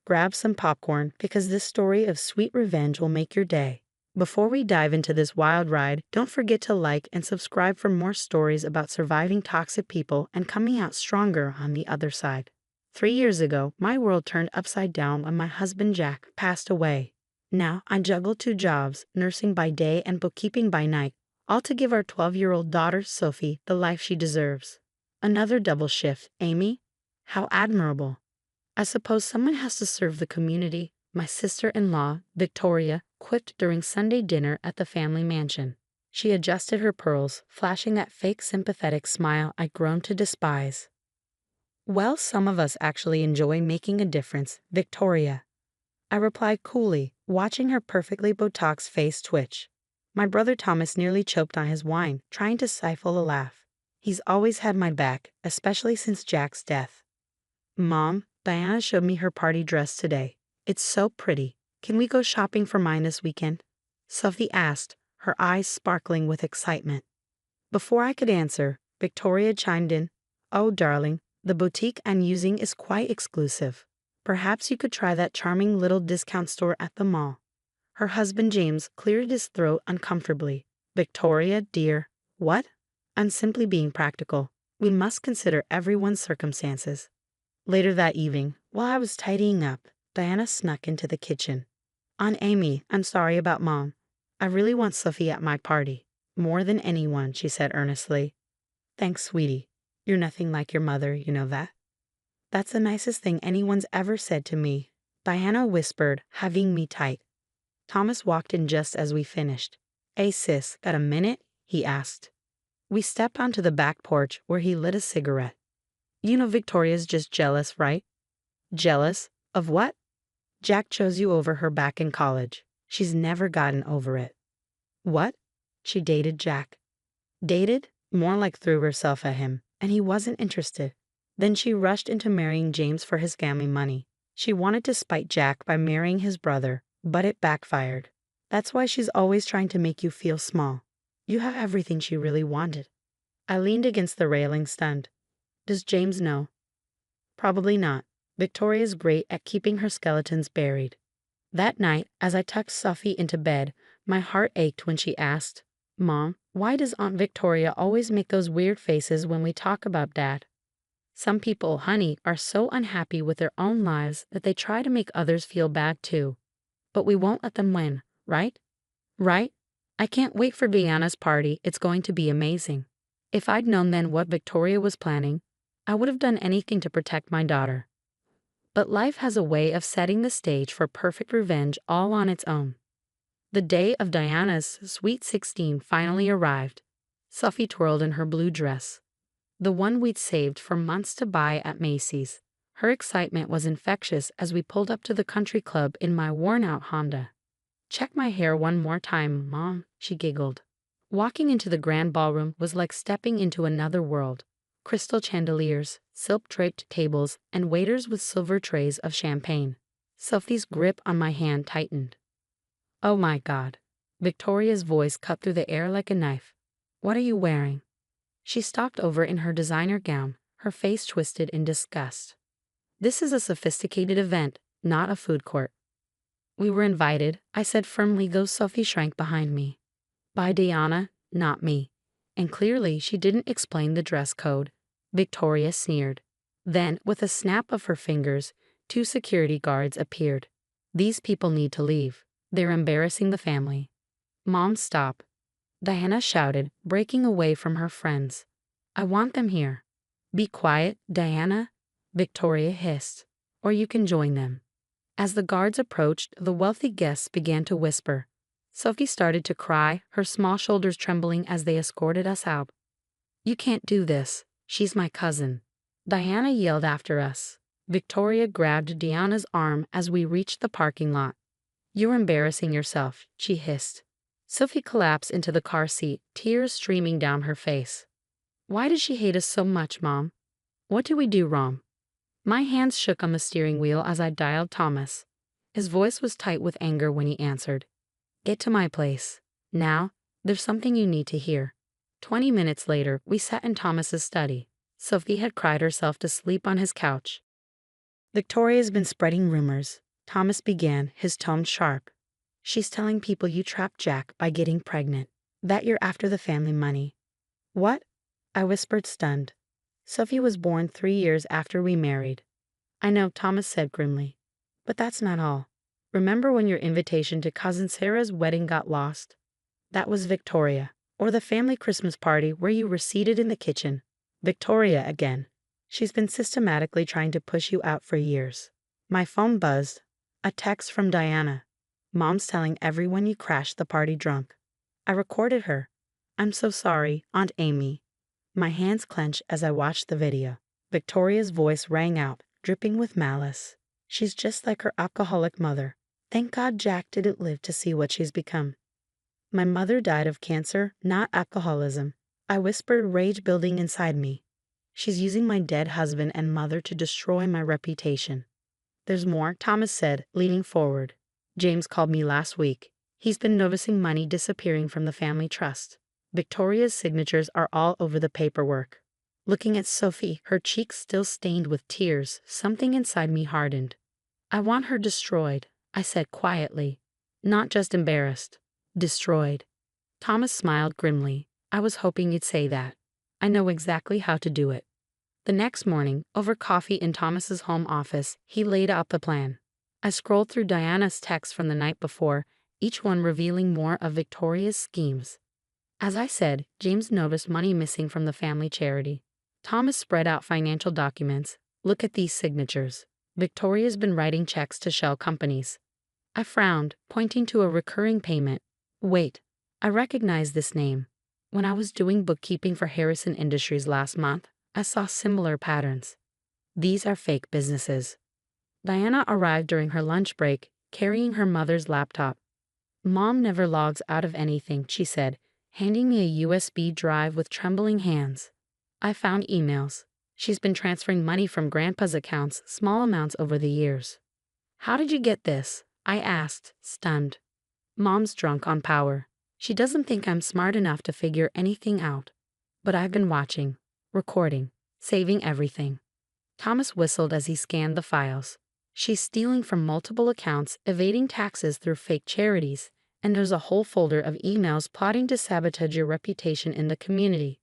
Grab some popcorn, because this story of sweet revenge will make your day. Before we dive into this wild ride, don't forget to like and subscribe for more stories about surviving toxic people and coming out stronger on the other side. 3 years ago, my world turned upside down when my husband Jack passed away. Now, I juggle 2 jobs, nursing by day and bookkeeping by night, all to give our 12-year-old daughter, Sophie, the life she deserves. Another double shift, Amy? How admirable. I suppose someone has to serve the community, my sister-in-law, Victoria, quipped during Sunday dinner at the family mansion. She adjusted her pearls, flashing that fake sympathetic smile I'd grown to despise. Well, some of us actually enjoy making a difference, Victoria. I replied coolly, watching her perfectly Botox face twitch. My brother Thomas nearly choked on his wine, trying to stifle a laugh. He's always had my back, especially since Jack's death. Mom, Diana showed me her party dress today. It's so pretty. Can we go shopping for mine this weekend? Sophie asked, her eyes sparkling with excitement. Before I could answer, Victoria chimed in, "Oh, darling, the boutique I'm using is quite exclusive. Perhaps you could try that charming little discount store at the mall." Her husband James cleared his throat uncomfortably. "Victoria, dear, what?" "I'm simply being practical. We must consider everyone's circumstances." Later that evening, while I was tidying up, Diana snuck into the kitchen. "Aunt Amy, I'm sorry about Mom. I really want Sophie at my party. More than anyone," she said earnestly. "Thanks, sweetie. You're nothing like your mother, you know that." "That's the nicest thing anyone's ever said to me," Diana whispered, hugging me tight. Thomas walked in just as we finished. "Hey sis, got a minute?" he asked. We stepped onto the back porch where he lit a cigarette. "You know Victoria's just jealous, right?" "Jealous? Of what?" "Jack chose you over her back in college. She's never gotten over it." "What?" "She dated Jack." "Dated?" More like threw herself at him, and he wasn't interested. Then she rushed into marrying James for his family money. She wanted to spite Jack by marrying his brother, but it backfired. That's why she's always trying to make you feel small. You have everything she really wanted. I leaned against the railing, stunned. Does James know? Probably not. Victoria's great at keeping her skeletons buried. That night, as I tucked Sophie into bed, my heart ached when she asked, "Mom, why does Aunt Victoria always make those weird faces when we talk about Dad?" Some people, honey, are so unhappy with their own lives that they try to make others feel bad too. But we won't let them win, right? Right? I can't wait for Diana's party. It's going to be amazing. If I'd known then what Victoria was planning, I would have done anything to protect my daughter. But life has a way of setting the stage for perfect revenge all on its own. The day of Diana's sweet 16 finally arrived. Sophie twirled in her blue dress, the one we'd saved for months to buy at Macy's. Her excitement was infectious as we pulled up to the country club in my worn-out Honda. "Check my hair one more time, Mom," she giggled. Walking into the grand ballroom was like stepping into another world. Crystal chandeliers, silk-draped tables, and waiters with silver trays of champagne. Sophie's grip on my hand tightened. "Oh my God." Victoria's voice cut through the air like a knife. "What are you wearing?" She stalked over in her designer gown, her face twisted in disgust. "This is a sophisticated event, not a food court." "We were invited," I said firmly, though Sophie shrank behind me. "By Diana, not me." And clearly she didn't explain the dress code. Victoria sneered. Then, with a snap of her fingers, 2 security guards appeared. "These people need to leave. They're embarrassing the family." "Mom, stop," Diana shouted, breaking away from her friends. "I want them here." "Be quiet, Diana," Victoria hissed, "or you can join them." As the guards approached, the wealthy guests began to whisper. Sophie started to cry, her small shoulders trembling as they escorted us out. "You can't do this. She's my cousin," Diana yelled after us. Victoria grabbed Diana's arm as we reached the parking lot. "You're embarrassing yourself," she hissed. Sophie collapsed into the car seat, tears streaming down her face. "Why does she hate us so much, Mom? What did we do wrong?" My hands shook on the steering wheel as I dialed Thomas. His voice was tight with anger when he answered. "Get to my place. Now, there's something you need to hear." 20 minutes later, we sat in Thomas's study. Sophie had cried herself to sleep on his couch. "Victoria's been spreading rumors," Thomas began, his tone sharp. "She's telling people you trapped Jack by getting pregnant, that you're after the family money." "What?" I whispered, stunned. "Sophie was born 3 years after we married." "I know," Thomas said grimly. "But that's not all. Remember when your invitation to Cousin Sarah's wedding got lost? That was Victoria. Or the family Christmas party where you were seated in the kitchen. Victoria again." She's been systematically trying to push you out for years. My phone buzzed. A text from Diana. Mom's telling everyone you crashed the party drunk. I recorded her. I'm so sorry, Aunt Amy. My hands clenched as I watched the video. Victoria's voice rang out, dripping with malice. She's just like her alcoholic mother. Thank God Jack didn't live to see what she's become. My mother died of cancer, not alcoholism. I whispered, rage building inside me. She's using my dead husband and mother to destroy my reputation. There's more, Thomas said, leaning forward. James called me last week. He's been noticing money disappearing from the family trust. Victoria's signatures are all over the paperwork. Looking at Sophie, her cheeks still stained with tears, something inside me hardened. I want her destroyed, I said quietly. Not just embarrassed. Destroyed. Thomas smiled grimly. I was hoping you'd say that. I know exactly how to do it. The next morning, over coffee in Thomas's home office, he laid out the plan. I scrolled through Diana's texts from the night before, each one revealing more of Victoria's schemes. As I said, James noticed money missing from the family charity. Thomas spread out financial documents. Look at these signatures. Victoria's been writing checks to shell companies. I frowned, pointing to a recurring payment. Wait, I recognize this name. When I was doing bookkeeping for Harrison Industries last month, I saw similar patterns. These are fake businesses. Diana arrived during her lunch break, carrying her mother's laptop. Mom never logs out of anything, she said, handing me a USB drive with trembling hands. I found emails. She's been transferring money from Grandpa's accounts, small amounts over the years. How did you get this? I asked, stunned. Mom's drunk on power. She doesn't think I'm smart enough to figure anything out. But I've been watching, recording, saving everything. Thomas whistled as he scanned the files. She's stealing from multiple accounts, evading taxes through fake charities, and there's a whole folder of emails plotting to sabotage your reputation in the community.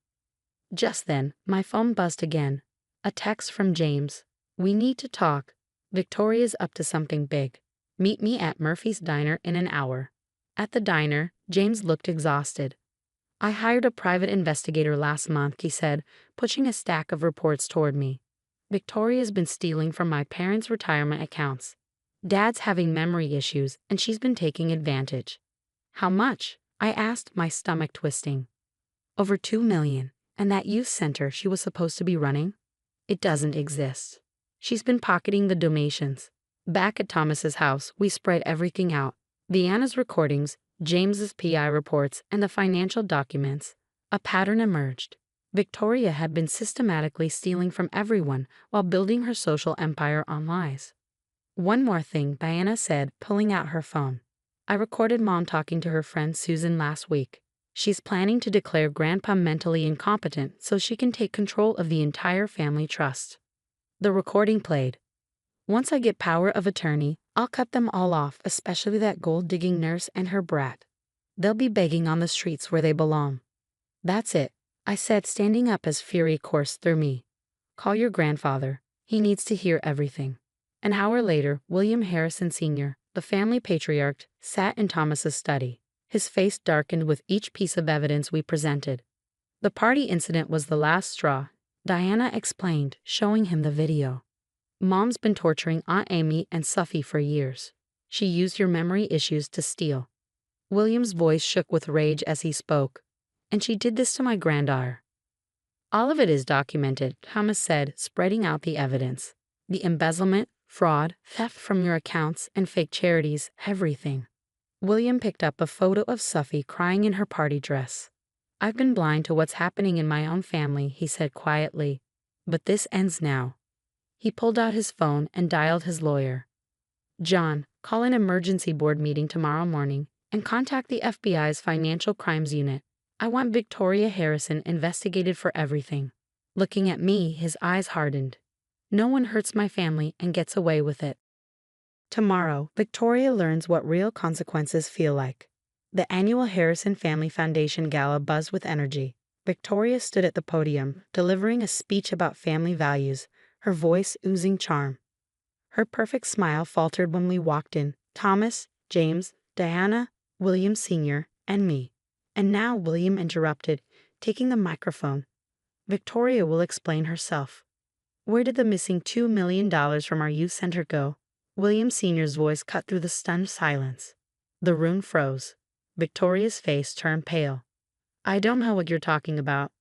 Just then, my phone buzzed again. A text from James. We need to talk. Victoria's up to something big. Meet me at Murphy's Diner in an hour. At the diner, James looked exhausted. I hired a private investigator last month, he said, pushing a stack of reports toward me. Victoria's been stealing from my parents' retirement accounts. Dad's having memory issues, and she's been taking advantage. How much? I asked, my stomach twisting. Over $2 million, and that youth center she was supposed to be running? It doesn't exist. She's been pocketing the donations. Back at Thomas's house, we spread everything out. Deanna's recordings, James's PI reports, and the financial documents. A pattern emerged. Victoria had been systematically stealing from everyone while building her social empire on lies. One more thing, Diana said, pulling out her phone. I recorded Mom talking to her friend Susan last week. She's planning to declare Grandpa mentally incompetent so she can take control of the entire family trust. The recording played. Once I get power of attorney, I'll cut them all off, especially that gold-digging nurse and her brat. They'll be begging on the streets where they belong. That's it, I said, standing up as fury coursed through me. Call your grandfather. He needs to hear everything. An hour later, William Harrison Sr., the family patriarch, sat in Thomas's study. His face darkened with each piece of evidence we presented. The party incident was the last straw, Diana explained, showing him the video. Mom's been torturing Aunt Amy and Sophie for years. She used your memory issues to steal. William's voice shook with rage as he spoke. And she did this to my granddaughter. All of it is documented, Thomas said, spreading out the evidence. The embezzlement, fraud, theft from your accounts, and fake charities, everything. William picked up a photo of Sophie crying in her party dress. I've been blind to what's happening in my own family, he said quietly. But this ends now. He pulled out his phone and dialed his lawyer. John, call an emergency board meeting tomorrow morning and contact the FBI's Financial Crimes Unit. I want Victoria Harrison investigated for everything. Looking at me, his eyes hardened. No one hurts my family and gets away with it. Tomorrow, Victoria learns what real consequences feel like. The annual Harrison Family Foundation Gala buzzed with energy. Victoria stood at the podium, delivering a speech about family values, her voice oozing charm. Her perfect smile faltered when we walked in, Thomas, James, Diana, William Sr., and me. And now William interrupted, taking the microphone. Victoria will explain herself. Where did the missing $2 million from our youth center go? William Sr.'s voice cut through the stunned silence. The room froze. Victoria's face turned pale. I don't know what you're talking about.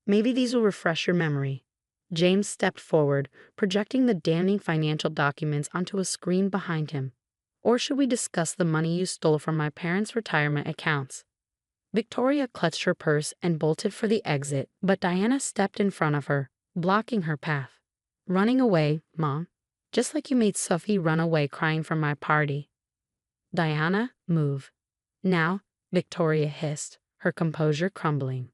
Maybe these will refresh your memory. James stepped forward, projecting the damning financial documents onto a screen behind him. Or should we discuss the money you stole from my parents' retirement accounts? Victoria clutched her purse and bolted for the exit, but Diana stepped in front of her, blocking her path. Running away, Mom. Just like you made Sophie run away crying from my party. Diana, move. Now, Victoria hissed, her composure crumbling.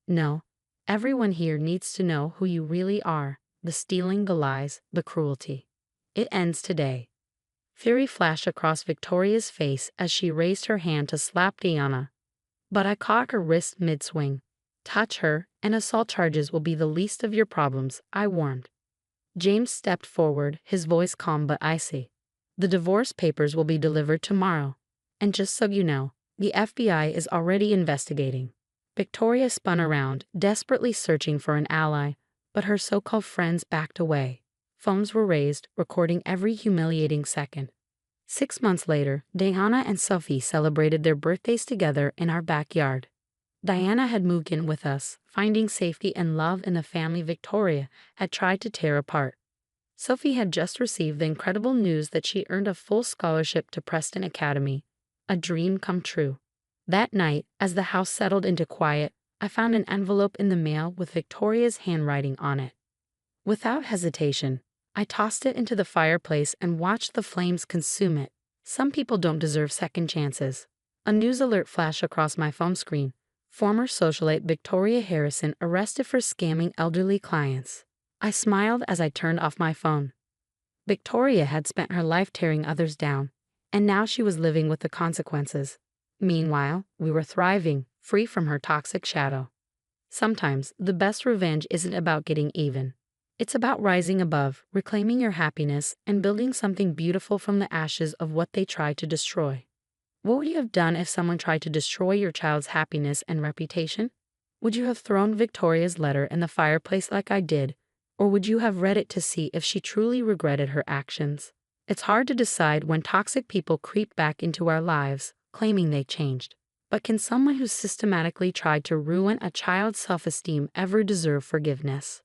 No. Everyone here needs to know who you really are, the stealing, the lies, the cruelty. It ends today. Fury flashed across Victoria's face as she raised her hand to slap Diana. But I caught her wrist mid-swing. Touch her, and assault charges will be the least of your problems, I warned. James stepped forward, his voice calm but icy. The divorce papers will be delivered tomorrow. And just so you know, the FBI is already investigating. Victoria spun around, desperately searching for an ally, but her so-called friends backed away. Phones were raised, recording every humiliating second. 6 months later, Diana and Sophie celebrated their birthdays together in our backyard. Diana had moved in with us, finding safety and love in the family Victoria had tried to tear apart. Sophie had just received the incredible news that she earned a full scholarship to Preston Academy, a dream come true. That night, as the house settled into quiet, I found an envelope in the mail with Victoria's handwriting on it. Without hesitation, I tossed it into the fireplace and watched the flames consume it. Some people don't deserve second chances. A news alert flashed across my phone screen. Former socialite Victoria Harrison arrested for scamming elderly clients. I smiled as I turned off my phone. Victoria had spent her life tearing others down, and now she was living with the consequences. Meanwhile, we were thriving, free from her toxic shadow. Sometimes, the best revenge isn't about getting even. It's about rising above, reclaiming your happiness, and building something beautiful from the ashes of what they tried to destroy. What would you have done if someone tried to destroy your child's happiness and reputation? Would you have thrown Victoria's letter in the fireplace like I did, or would you have read it to see if she truly regretted her actions? It's hard to decide when toxic people creep back into our lives, claiming they changed. But can someone who systematically tried to ruin a child's self-esteem ever deserve forgiveness?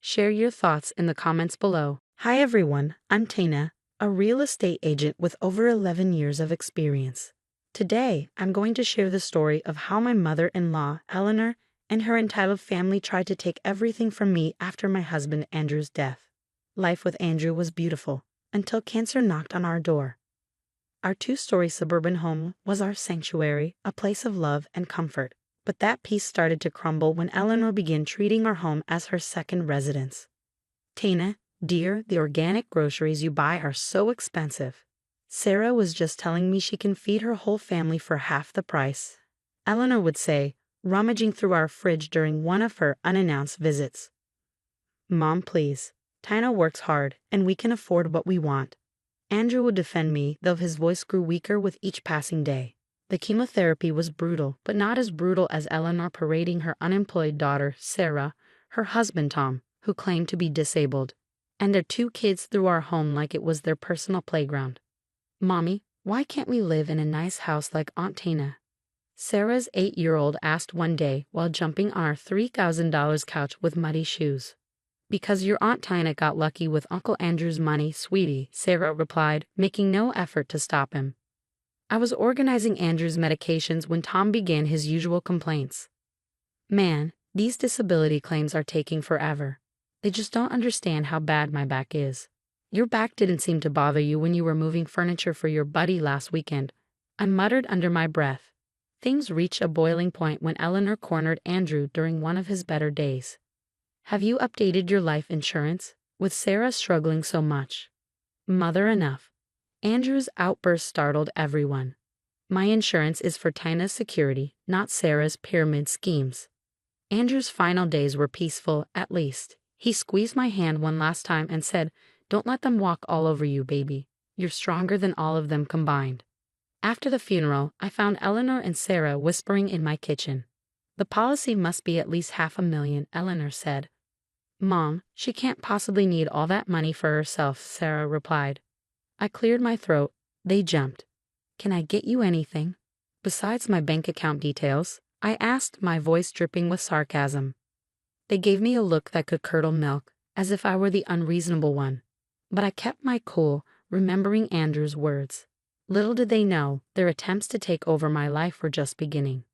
Share your thoughts in the comments below. Hi everyone, I'm Tana, a real estate agent with over 11 years of experience. Today, I'm going to share the story of how my mother-in-law, Eleanor, and her entitled family tried to take everything from me after my husband Andrew's death. Life with Andrew was beautiful, until cancer knocked on our door. Our 2-story suburban home was our sanctuary, a place of love and comfort. But that peace started to crumble when Eleanor began treating our home as her second residence. Tana, dear, the organic groceries you buy are so expensive. Sarah was just telling me she can feed her whole family for half the price, Eleanor would say, rummaging through our fridge during one of her unannounced visits. Mom, please. Tana works hard, and we can afford what we want. Andrew would defend me, though his voice grew weaker with each passing day. The chemotherapy was brutal, but not as brutal as Eleanor parading her unemployed daughter, Sarah, her husband, Tom, who claimed to be disabled, and their 2 kids through our home like it was their personal playground. Mommy, why can't we live in a nice house like Aunt Tana? Sarah's 8-year-old asked one day while jumping on our $3,000 couch with muddy shoes. Because your Aunt Tina got lucky with Uncle Andrew's money, sweetie, Sarah replied, making no effort to stop him. I was organizing Andrew's medications when Tom began his usual complaints. Man, these disability claims are taking forever. They just don't understand how bad my back is. Your back didn't seem to bother you when you were moving furniture for your buddy last weekend, I muttered under my breath. Things reached a boiling point when Eleanor cornered Andrew during one of his better days. Have you updated your life insurance? With Sarah struggling so much. Mother enough. Andrew's outburst startled everyone. My insurance is for Tina's security, not Sarah's pyramid schemes. Andrew's final days were peaceful, at least. He squeezed my hand one last time and said, "Don't let them walk all over you, baby. You're stronger than all of them combined." After the funeral, I found Eleanor and Sarah whispering in my kitchen. The policy must be at least $500,000, Eleanor said. Mom, she can't possibly need all that money for herself, Sarah replied. I cleared my throat. They jumped. Can I get you anything? Besides my bank account details, I asked, my voice dripping with sarcasm. They gave me a look that could curdle milk, as if I were the unreasonable one. But I kept my cool, remembering Andrew's words. Little did they know, their attempts to take over my life were just beginning.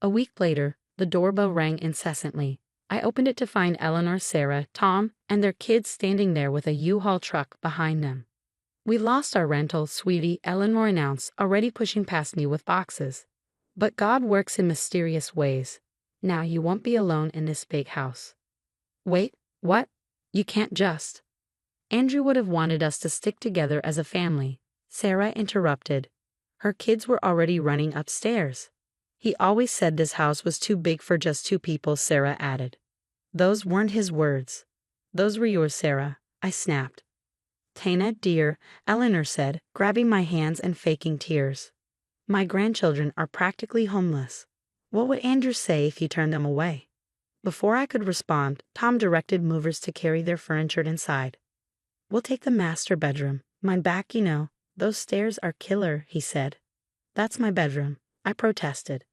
A week later, the doorbell rang incessantly. I opened it to find Eleanor, Sarah, Tom, and their kids standing there with a U-Haul truck behind them. We lost our rental, sweetie, Eleanor announced, already pushing past me with boxes. But God works in mysterious ways. Now you won't be alone in this big house. Wait, what? You can't just. Andrew would have wanted us to stick together as a family, Sarah interrupted. Her kids were already running upstairs. He always said this house was too big for just two people, Sarah added. Those weren't his words. Those were yours, Sarah, I snapped. Tina, dear, Eleanor said, grabbing my hands and faking tears. My grandchildren are practically homeless. What would Andrew say if you turned them away? Before I could respond, Tom directed movers to carry their furniture inside. We'll take the master bedroom. Mine back, you know. Those stairs are killer, he said. That's my bedroom, I protested.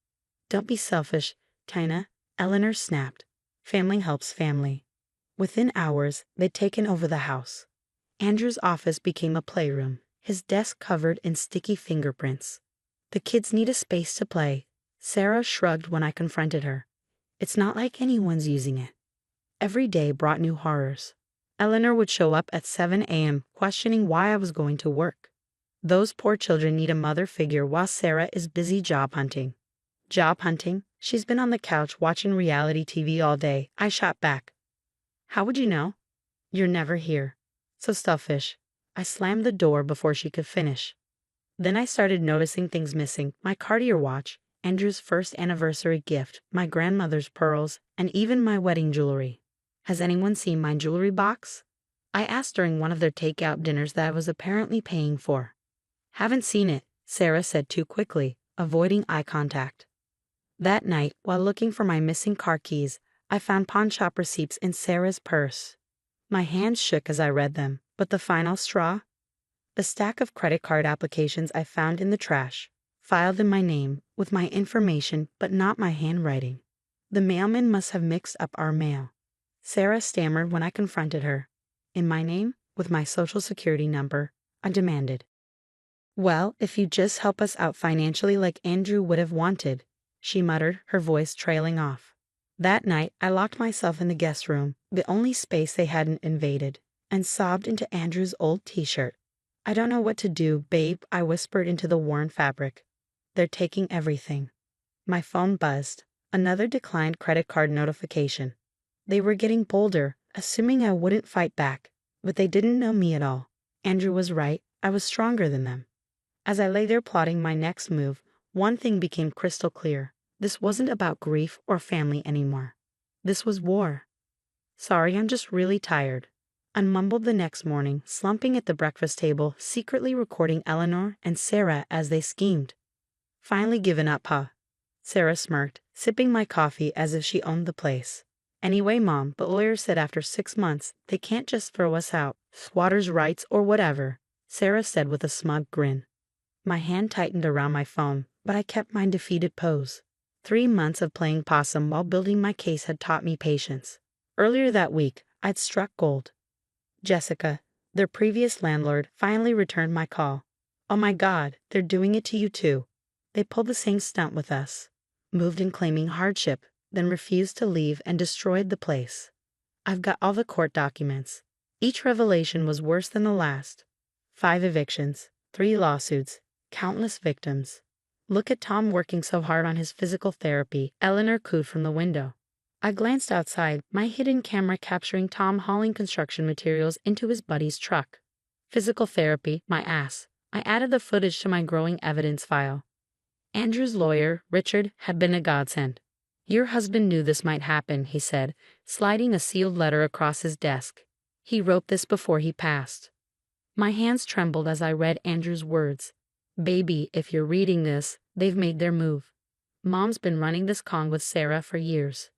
Don't be selfish, Tina, Eleanor snapped. Family helps family. Within hours, they'd taken over the house. Andrew's office became a playroom, his desk covered in sticky fingerprints. The kids need a space to play. Sarah shrugged when I confronted her. It's not like anyone's using it. Every day brought new horrors. Eleanor would show up at 7 a.m. questioning why I was going to work. Those poor children need a mother figure while Sarah is busy job hunting. Job hunting? She's been on the couch watching reality TV all day, I shot back. How would you know? You're never here. So selfish. I slammed the door before she could finish. Then I started noticing things missing, my Cartier watch, Andrew's first anniversary gift, my grandmother's pearls, and even my wedding jewelry. Has anyone seen my jewelry box? I asked during one of their takeout dinners that I was apparently paying for. Haven't seen it, Sarah said too quickly, avoiding eye contact. That night, while looking for my missing car keys, I found pawn shop receipts in Sarah's purse. My hands shook as I read them, but the final straw? The stack of credit card applications I found in the trash, filed in my name, with my information but not my handwriting. The mailman must have mixed up our mail. Sarah stammered when I confronted her. In my name, with my social security number, I demanded. Well, if you just help us out financially like Andrew would have wanted, she muttered, her voice trailing off. That night, I locked myself in the guest room, the only space they hadn't invaded, and sobbed into Andrew's old t-shirt. I don't know what to do, babe, I whispered into the worn fabric. They're taking everything. My phone buzzed. Another declined credit card notification. They were getting bolder, assuming I wouldn't fight back, but they didn't know me at all. Andrew was right, I was stronger than them. As I lay there plotting my next move, one thing became crystal clear. This wasn't about grief or family anymore. This was war. Sorry, I'm just really tired. I mumbled the next morning, slumping at the breakfast table, secretly recording Eleanor and Sarah as they schemed. Finally given up, huh? Sarah smirked, sipping my coffee as if she owned the place. Anyway, Mom, but lawyers said after 6 months, they can't just throw us out, squatters' rights or whatever, Sarah said with a smug grin. My hand tightened around my phone, but I kept my defeated pose. 3 months of playing possum while building my case had taught me patience. Earlier that week, I'd struck gold. Jessica, their previous landlord, finally returned my call. Oh my God, they're doing it to you too. They pulled the same stunt with us. Moved in claiming hardship, then refused to leave and destroyed the place. I've got all the court documents. Each revelation was worse than the last. 5 evictions, 3 lawsuits, countless victims. Look at Tom working so hard on his physical therapy, Eleanor cooed from the window. I glanced outside, my hidden camera capturing Tom hauling construction materials into his buddy's truck. Physical therapy, my ass. I added the footage to my growing evidence file. Andrew's lawyer, Richard, had been a godsend. Your husband knew this might happen, he said, sliding a sealed letter across his desk. He wrote this before he passed. My hands trembled as I read Andrew's words. Baby, if you're reading this, they've made their move. Mom's been running this con with Sarah for years.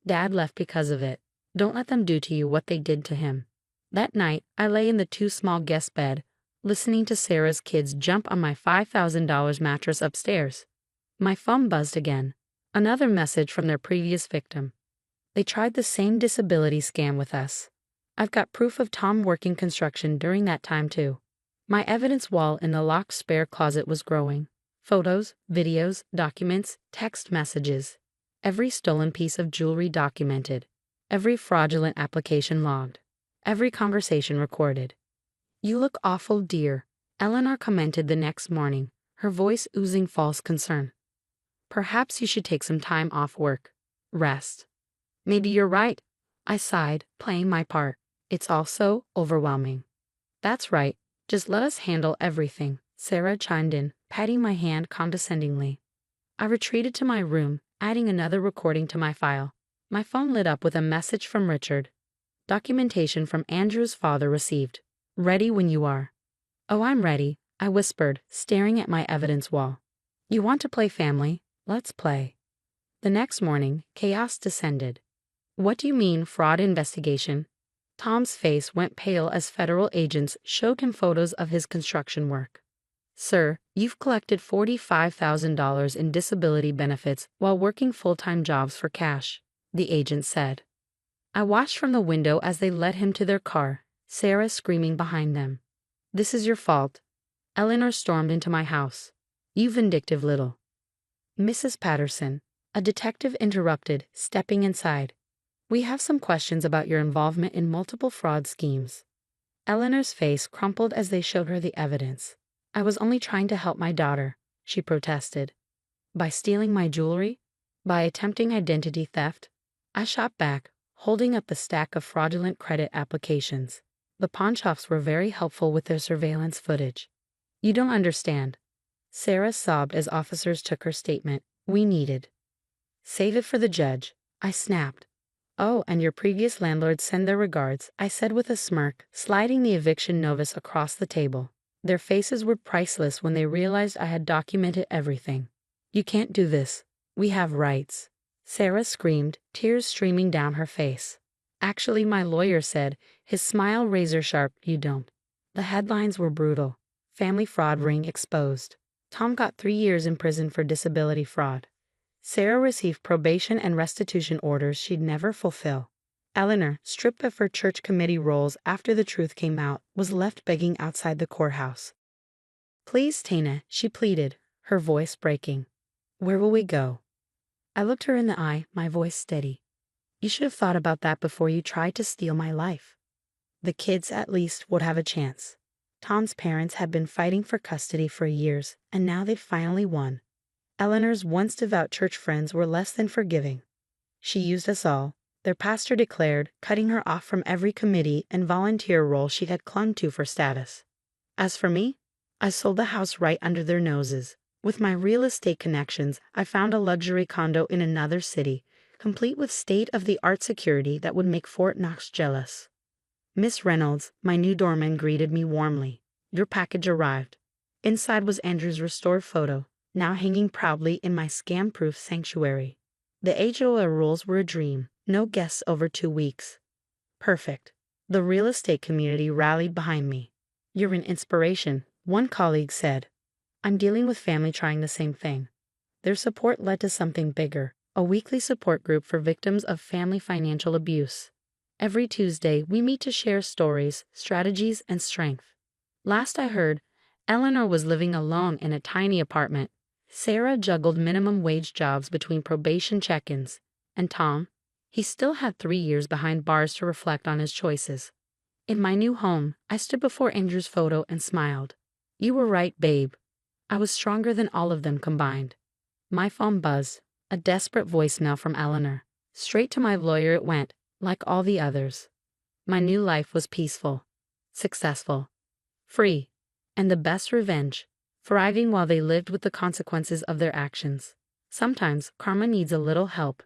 Dad left because of it. Don't let them do to you what they did to him. That night, I lay in the too small guest bed, listening to Sarah's kids jump on my $5,000 mattress upstairs. My phone buzzed again. Another message from their previous victim. They tried the same disability scam with us. I've got proof of Tom working construction during that time too. My evidence wall in the locked spare closet was growing. Photos, videos, documents, text messages. Every stolen piece of jewelry documented. Every fraudulent application logged. Every conversation recorded. "You look awful, dear," Eleanor commented the next morning, her voice oozing false concern. "Perhaps you should take some time off work. Rest." "Maybe you're right," I sighed, playing my part. "It's all so overwhelming." "That's right. Just let us handle everything," Sarah chimed in, patting my hand condescendingly. I retreated to my room, adding another recording to my file. My phone lit up with a message from Richard. Documentation from Andrew's father received. "Ready when you are." "Oh, I'm ready," I whispered, staring at my evidence wall. "You want to play family? Let's play." The next morning, chaos descended. "What do you mean, fraud investigation?" Tom's face went pale as federal agents showed him photos of his construction work. "Sir, you've collected $45,000 in disability benefits while working full-time jobs for cash," the agent said. I watched from the window as they led him to their car, Sarah screaming behind them. "This is your fault." Eleanor stormed into my house. "You vindictive little—" "Mrs. Patterson," a detective interrupted, stepping inside. "We have some questions about your involvement in multiple fraud schemes." Eleanor's face crumpled as they showed her the evidence. "I was only trying to help my daughter," she protested. "By stealing my jewelry? By attempting identity theft?" I shot back, holding up the stack of fraudulent credit applications. The pawnshops were very helpful with their surveillance footage. "You don't understand." Sarah sobbed as officers took her statement. "We needed—" "Save it for the judge," I snapped. "Oh, and your previous landlords send their regards," I said with a smirk, sliding the eviction notice across the table. Their faces were priceless when they realized I had documented everything. "You can't do this. We have rights." Sarah screamed, tears streaming down her face. "Actually, my lawyer said," his smile razor-sharp, "you don't." The headlines were brutal. Family fraud ring exposed. Tom got 3 years in prison for disability fraud. Sarah received probation and restitution orders she'd never fulfill. Eleanor, stripped of her church committee roles after the truth came out, was left begging outside the courthouse. "Please, Tina," she pleaded, her voice breaking. "Where will we go?" I looked her in the eye, my voice steady. "You should have thought about that before you tried to steal my life." The kids, at least, would have a chance. Tom's parents had been fighting for custody for years, and now they'd finally won. Eleanor's once devout church friends were less than forgiving. "She used us all," their pastor declared, cutting her off from every committee and volunteer role she had clung to for status. As for me, I sold the house right under their noses. With my real estate connections, I found a luxury condo in another city, complete with state-of-the-art security that would make Fort Knox jealous. Miss Reynolds, my new doorman, greeted me warmly. "Your package arrived." Inside was Andrew's restored photo, now hanging proudly in my scam-proof sanctuary. The HOA rules were a dream. No guests over 2 weeks. Perfect. The real estate community rallied behind me. "You're an inspiration," one colleague said. "I'm dealing with family trying the same thing." Their support led to something bigger, a weekly support group for victims of family financial abuse. Every Tuesday, we meet to share stories, strategies, and strength. Last I heard, Eleanor was living alone in a tiny apartment. Sarah juggled minimum wage jobs between probation check-ins. And Tom? He still had 3 years behind bars to reflect on his choices. In my new home, I stood before Andrew's photo and smiled. "You were right, babe." I was stronger than all of them combined. My phone buzzed, a desperate voicemail from Eleanor. Straight to my lawyer it went, like all the others. My new life was peaceful, successful, free, and the best revenge, thriving while they lived with the consequences of their actions. Sometimes karma needs a little help,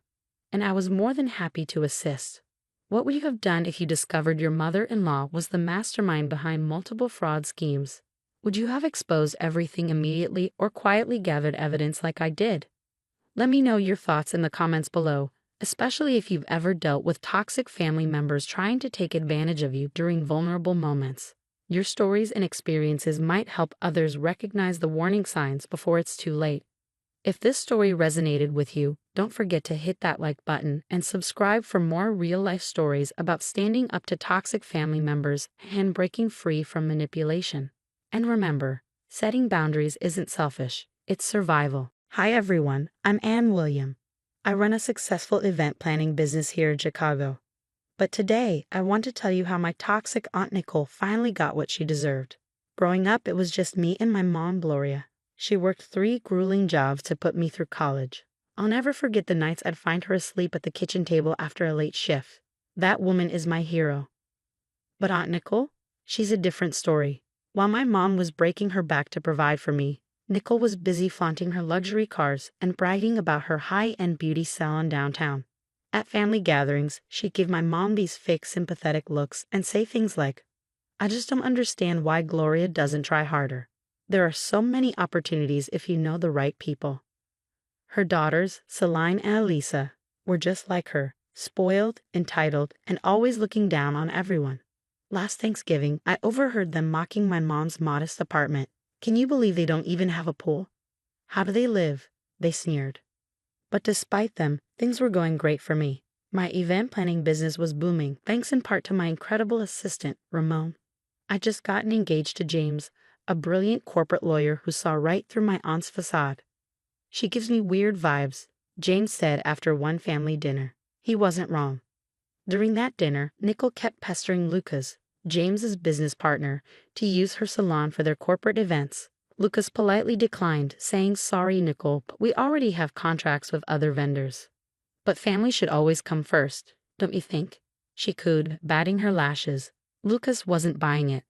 and I was more than happy to assist. What would you have done if you discovered your mother-in-law was the mastermind behind multiple fraud schemes? Would you have exposed everything immediately or quietly gathered evidence like I did? Let me know your thoughts in the comments below. especially if you've ever dealt with toxic family members trying to take advantage of you during vulnerable moments. Your stories and experiences might help others recognize the warning signs before it's too late. If this story resonated with you, don't forget to hit that like button and subscribe for more real-life stories about standing up to toxic family members and breaking free from manipulation. And remember, setting boundaries isn't selfish, it's survival. Hi everyone, I'm Ann William. I run a successful event planning business here in Chicago. But today, I want to tell you how my toxic Aunt Nicole finally got what she deserved. Growing up, it was just me and my mom, Gloria. She worked 3 grueling jobs to put me through college. I'll never forget the nights I'd find her asleep at the kitchen table after a late shift. That woman is my hero. But Aunt Nicole? She's a different story. While my mom was breaking her back to provide for me, Nicole was busy flaunting her luxury cars and bragging about her high-end beauty salon downtown. At family gatherings, she'd give my mom these fake sympathetic looks and say things like, "I just don't understand why Gloria doesn't try harder. There are so many opportunities if you know the right people." Her daughters, Celine and Elisa, were just like her, spoiled, entitled, and always looking down on everyone. Last Thanksgiving, I overheard them mocking my mom's modest apartment. "Can you believe they don't even have a pool? How do they live?" they sneered. But despite them, things were going great for me. My event planning business was booming, thanks in part to my incredible assistant, Ramon. I'd just gotten engaged to James, a brilliant corporate lawyer who saw right through my aunt's facade. "She gives me weird vibes," James said after one family dinner. He wasn't wrong. During that dinner, Nicole kept pestering Lucas, James's business partner, to use her salon for their corporate events. Lucas politely declined, saying, "Sorry, Nicole, but we already have contracts with other vendors." "But family should always come first, don't you think?" she cooed, batting her lashes. Lucas wasn't buying it.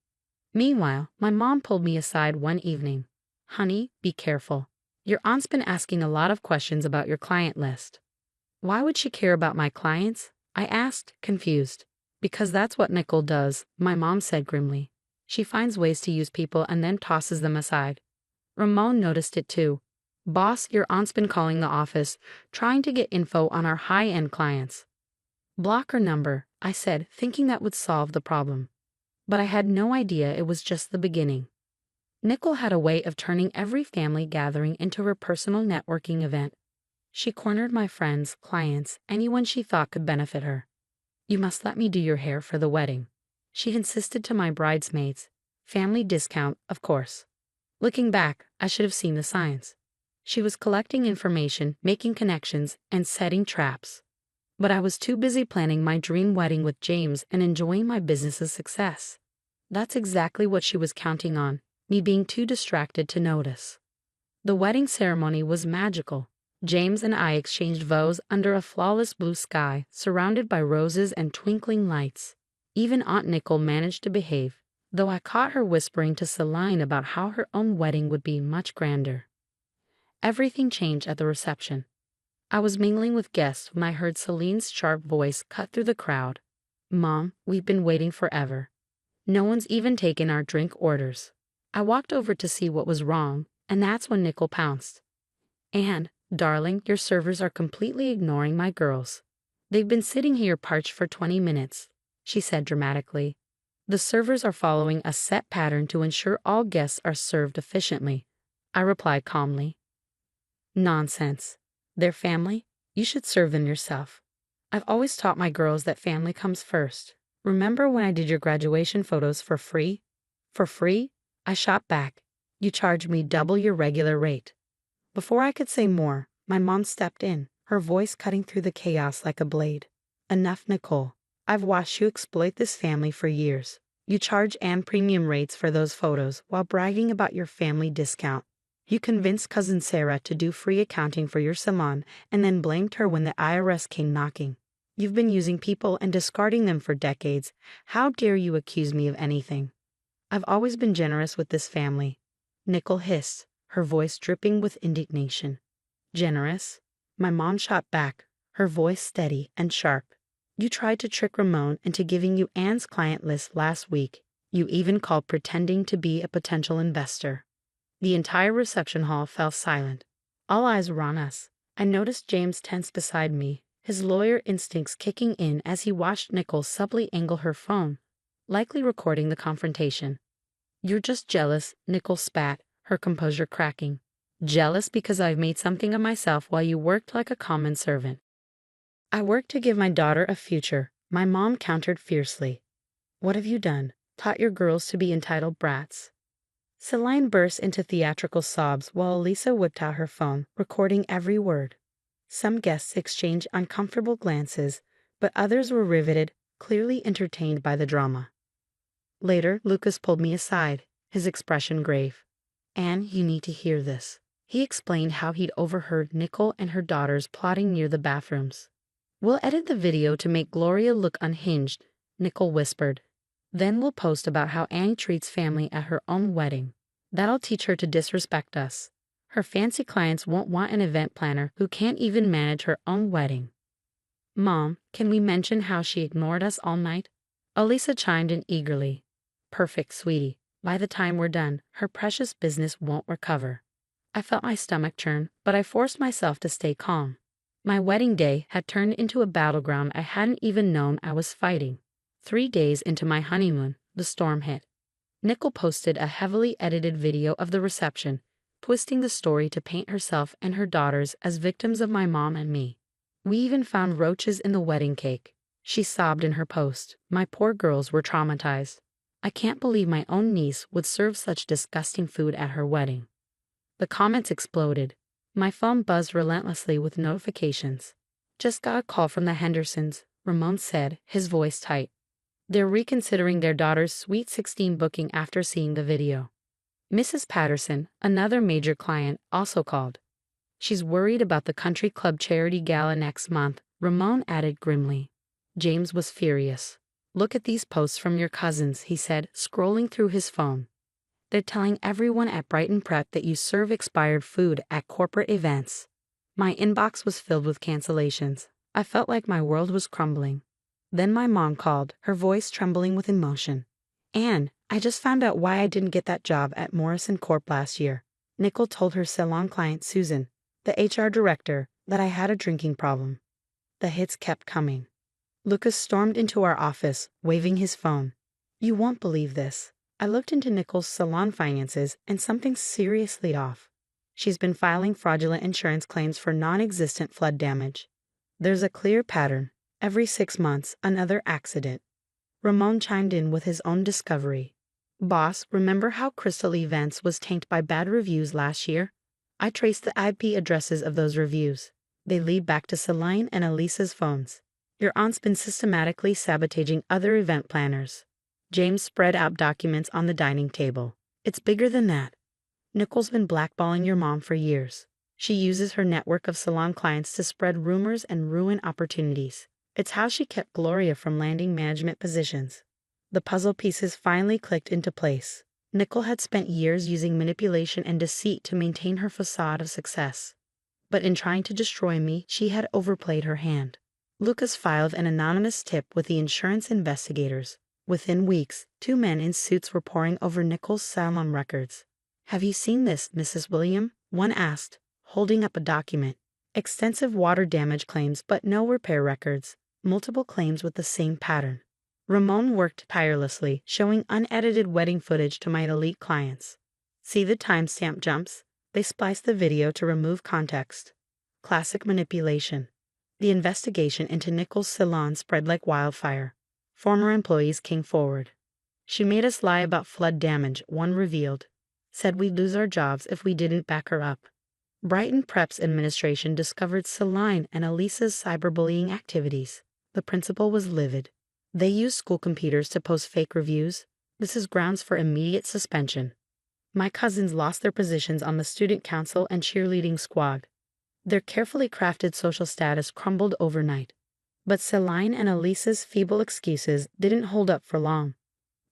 Meanwhile, my mom pulled me aside one evening. "Honey, be careful. Your aunt's been asking a lot of questions about your client list." "Why would she care about my clients?" I asked, confused. "Because that's what Nicole does," my mom said grimly. "She finds ways to use people and then tosses them aside." Ramon noticed it too. "Boss, your aunt's been calling the office, trying to get info on our high-end clients." "Block her number," I said, thinking that would solve the problem. But I had no idea it was just the beginning. Nicole had a way of turning every family gathering into her personal networking event. She cornered my friends, clients, anyone she thought could benefit her. "You must let me do your hair for the wedding," she insisted to my bridesmaids. Family discount, of course. Looking back, I should have seen the signs. She was collecting information, making connections, and setting traps. But I was too busy planning my dream wedding with James and enjoying my business's success. That's exactly what she was counting on, me being too distracted to notice. The wedding ceremony was magical. James and I exchanged vows under a flawless blue sky, surrounded by roses and twinkling lights. Even Aunt Nicole managed to behave, though I caught her whispering to Celine about how her own wedding would be much grander. Everything changed at the reception. I was mingling with guests when I heard Celine's sharp voice cut through the crowd. "Mom, we've been waiting forever. No one's even taken our drink orders." I walked over to see what was wrong, and that's when Nicole pounced. "And, darling, your servers are completely ignoring my girls. They've been sitting here parched for 20 minutes, she said dramatically. "The servers are following a set pattern to ensure all guests are served efficiently," I replied calmly. "Nonsense. They're family. You should serve them yourself. I've always taught my girls that family comes first. Remember when I did your graduation photos for free?" "For free?" I shot back. "You charged me double your regular rate." Before I could say more, my mom stepped in, her voice cutting through the chaos like a blade. "Enough, Nicole. I've watched you exploit this family for years. You charge Ann premium rates for those photos while bragging about your family discount. You convinced cousin Sarah to do free accounting for your salon and then blamed her when the IRS came knocking. You've been using people and discarding them for decades. How dare you accuse me of anything? I've always been generous with this family." Nicole hissed, her voice dripping with indignation. "Generous?" My mom shot back, her voice steady and sharp. "You tried to trick Ramon into giving you Anne's client list last week. You even called pretending to be a potential investor." The entire reception hall fell silent. All eyes were on us. I noticed James tense beside me, his lawyer instincts kicking in as he watched Nicole subtly angle her phone, likely recording the confrontation. "You're just jealous," Nicole spat, her composure cracking. "Jealous because I've made something of myself while you worked like a common servant." "I worked to give my daughter a future," my mom countered fiercely. "What have you done? Taught your girls to be entitled brats?" Celine burst into theatrical sobs while Elisa whipped out her phone, recording every word. Some guests exchanged uncomfortable glances, but others were riveted, clearly entertained by the drama. Later, Lucas pulled me aside, his expression grave. "Anne, you need to hear this." He explained how he'd overheard Nicole and her daughters plotting near the bathrooms. "We'll edit the video to make Gloria look unhinged," Nicole whispered. "Then we'll post about how Annie treats family at her own wedding. That'll teach her to disrespect us. Her fancy clients won't want an event planner who can't even manage her own wedding." "Mom, can we mention how she ignored us all night?" Elisa chimed in eagerly. "Perfect, sweetie. By the time we're done, her precious business won't recover." I felt my stomach churn, but I forced myself to stay calm. My wedding day had turned into a battleground I hadn't even known I was fighting. 3 days into my honeymoon, the storm hit. Nicole posted a heavily edited video of the reception, twisting the story to paint herself and her daughters as victims of my mom and me. "We even found roaches in the wedding cake," she sobbed in her post. "My poor girls were traumatized. I can't believe my own niece would serve such disgusting food at her wedding." The comments exploded. My phone buzzed relentlessly with notifications. "Just got a call from the Hendersons," Ramon said, his voice tight. "They're reconsidering their daughter's Sweet 16 booking after seeing the video." Mrs. Patterson, another major client, also called. "She's worried about the country club charity gala next month," Ramon added grimly. James was furious. "Look at these posts from your cousins," he said, scrolling through his phone. "They're telling everyone at Brighton Prep that you serve expired food at corporate events." My inbox was filled with cancellations. I felt like my world was crumbling. Then my mom called, her voice trembling with emotion. "Anne, I just found out why I didn't get that job at Morrison Corp last year." Nicole told her salon client Susan, the HR director, that I had a drinking problem. The hits kept coming. Lucas stormed into our office, waving his phone. "You won't believe this." I looked into Nicole's salon finances and something's seriously off. She's been filing fraudulent insurance claims for non-existent flood damage. There's a clear pattern. Every 6 months, another accident. Ramon chimed in with his own discovery. "Boss, remember how Crystal Events was tanked by bad reviews last year? I traced the IP addresses of those reviews. They lead back to Celine and Elisa's phones. Your aunt's been systematically sabotaging other event planners." James spread out documents on the dining table. "It's bigger than that. Nicole's been blackballing your mom for years. She uses her network of salon clients to spread rumors and ruin opportunities. It's how she kept Gloria from landing management positions." The puzzle pieces finally clicked into place. Nicole had spent years using manipulation and deceit to maintain her facade of success. But in trying to destroy me, she had overplayed her hand. Lucas filed an anonymous tip with the insurance investigators. Within weeks, 2 men in suits were poring over Nicole's salon records. "Have you seen this, Mrs. William?" one asked, holding up a document. Extensive water damage claims but no repair records. Multiple claims with the same pattern. Ramon worked tirelessly, showing unedited wedding footage to my elite clients. "See the timestamp jumps?" They spliced the video to remove context. Classic manipulation. The investigation into Nicole's salon spread like wildfire. Former employees came forward. "She made us lie about flood damage," one revealed. "Said we'd lose our jobs if we didn't back her up." Brighton Prep's administration discovered Celine and Elisa's cyberbullying activities. The principal was livid. "They use school computers to post fake reviews. This is grounds for immediate suspension." My cousins lost their positions on the student council and cheerleading squad. Their carefully crafted social status crumbled overnight. But Celine and Elisa's feeble excuses didn't hold up for long.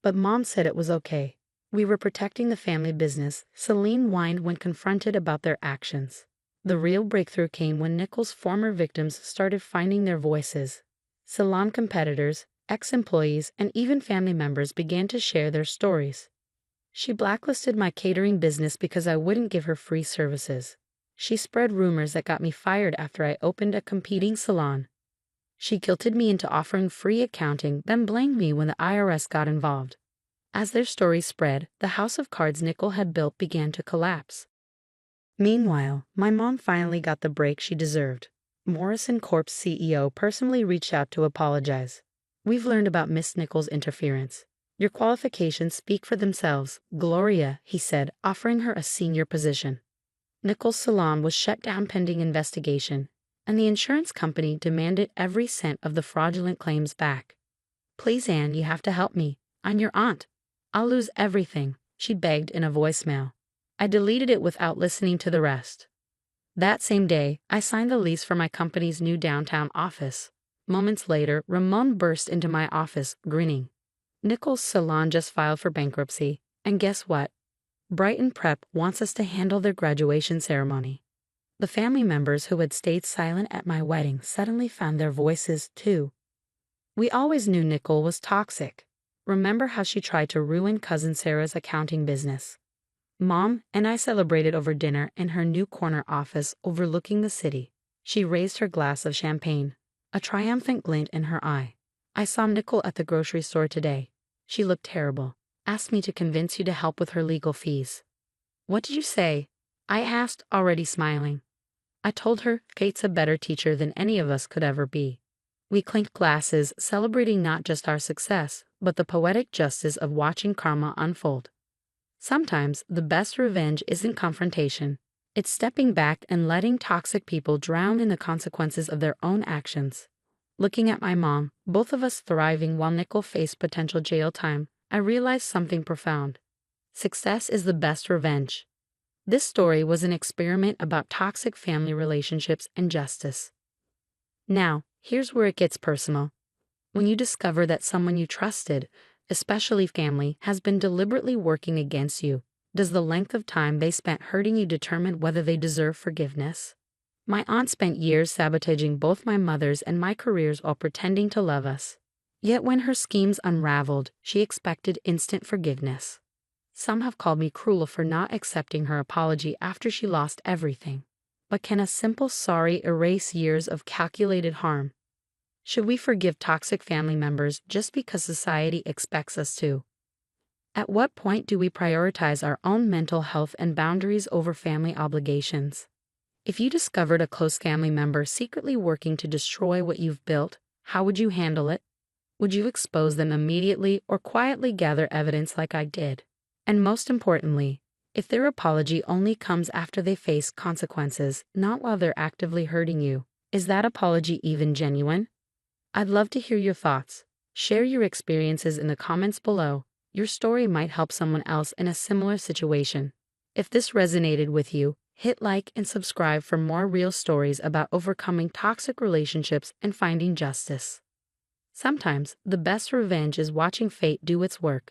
"But Mom said it was okay. We were protecting the family business," Celine whined when confronted about their actions. The real breakthrough came when Nicole's former victims started finding their voices. Salon competitors, ex-employees, and even family members began to share their stories. She blacklisted my catering business because I wouldn't give her free services. She spread rumors that got me fired after I opened a competing salon. She guilted me into offering free accounting, then blamed me when the IRS got involved. As their story spread, the house of cards Nicole had built began to collapse. Meanwhile, my mom finally got the break she deserved. Morrison Corp's CEO personally reached out to apologize. "We've learned about Miss Nichols' interference. Your qualifications speak for themselves, Gloria," he said, offering her a senior position. Nichols' salon was shut down pending investigation, and the insurance company demanded every cent of the fraudulent claims back. "Please, Anne, you have to help me. I'm your aunt. I'll lose everything," she begged in a voicemail. I deleted it without listening to the rest. That same day, I signed the lease for my company's new downtown office. Moments later, Ramon burst into my office, grinning. "Nichols' salon just filed for bankruptcy, and guess what? Brighton Prep wants us to handle their graduation ceremony." The family members who had stayed silent at my wedding suddenly found their voices, too. "We always knew Nicole was toxic. Remember how she tried to ruin Cousin Sarah's accounting business?" Mom and I celebrated over dinner in her new corner office overlooking the city. She raised her glass of champagne, a triumphant glint in her eye. "I saw Nicole at the grocery store today. She looked terrible. Asked me to convince you to help with her legal fees." "What did you say?" I asked, already smiling. I told her Kate's a better teacher than any of us could ever be. We clinked glasses, celebrating not just our success, but the poetic justice of watching karma unfold. Sometimes the best revenge isn't confrontation. It's stepping back and letting toxic people drown in the consequences of their own actions. Looking at my mom, both of us thriving while Nicole faced potential jail time, I realized something profound. Success is the best revenge. This story was an experiment about toxic family relationships and justice. Now, here's where it gets personal. When you discover that someone you trusted, especially family, has been deliberately working against you, does the length of time they spent hurting you determine whether they deserve forgiveness? My aunt spent years sabotaging both my mother's and my careers while pretending to love us. Yet when her schemes unraveled, she expected instant forgiveness. Some have called me cruel for not accepting her apology after she lost everything. But can a simple sorry erase years of calculated harm? Should we forgive toxic family members just because society expects us to? At what point do we prioritize our own mental health and boundaries over family obligations? If you discovered a close family member secretly working to destroy what you've built, how would you handle it? Would you expose them immediately or quietly gather evidence like I did? And most importantly, if their apology only comes after they face consequences, not while they're actively hurting you, is that apology even genuine? I'd love to hear your thoughts. Share your experiences in the comments below. Your story might help someone else in a similar situation. If this resonated with you, hit like and subscribe for more real stories about overcoming toxic relationships and finding justice. Sometimes, the best revenge is watching fate do its work.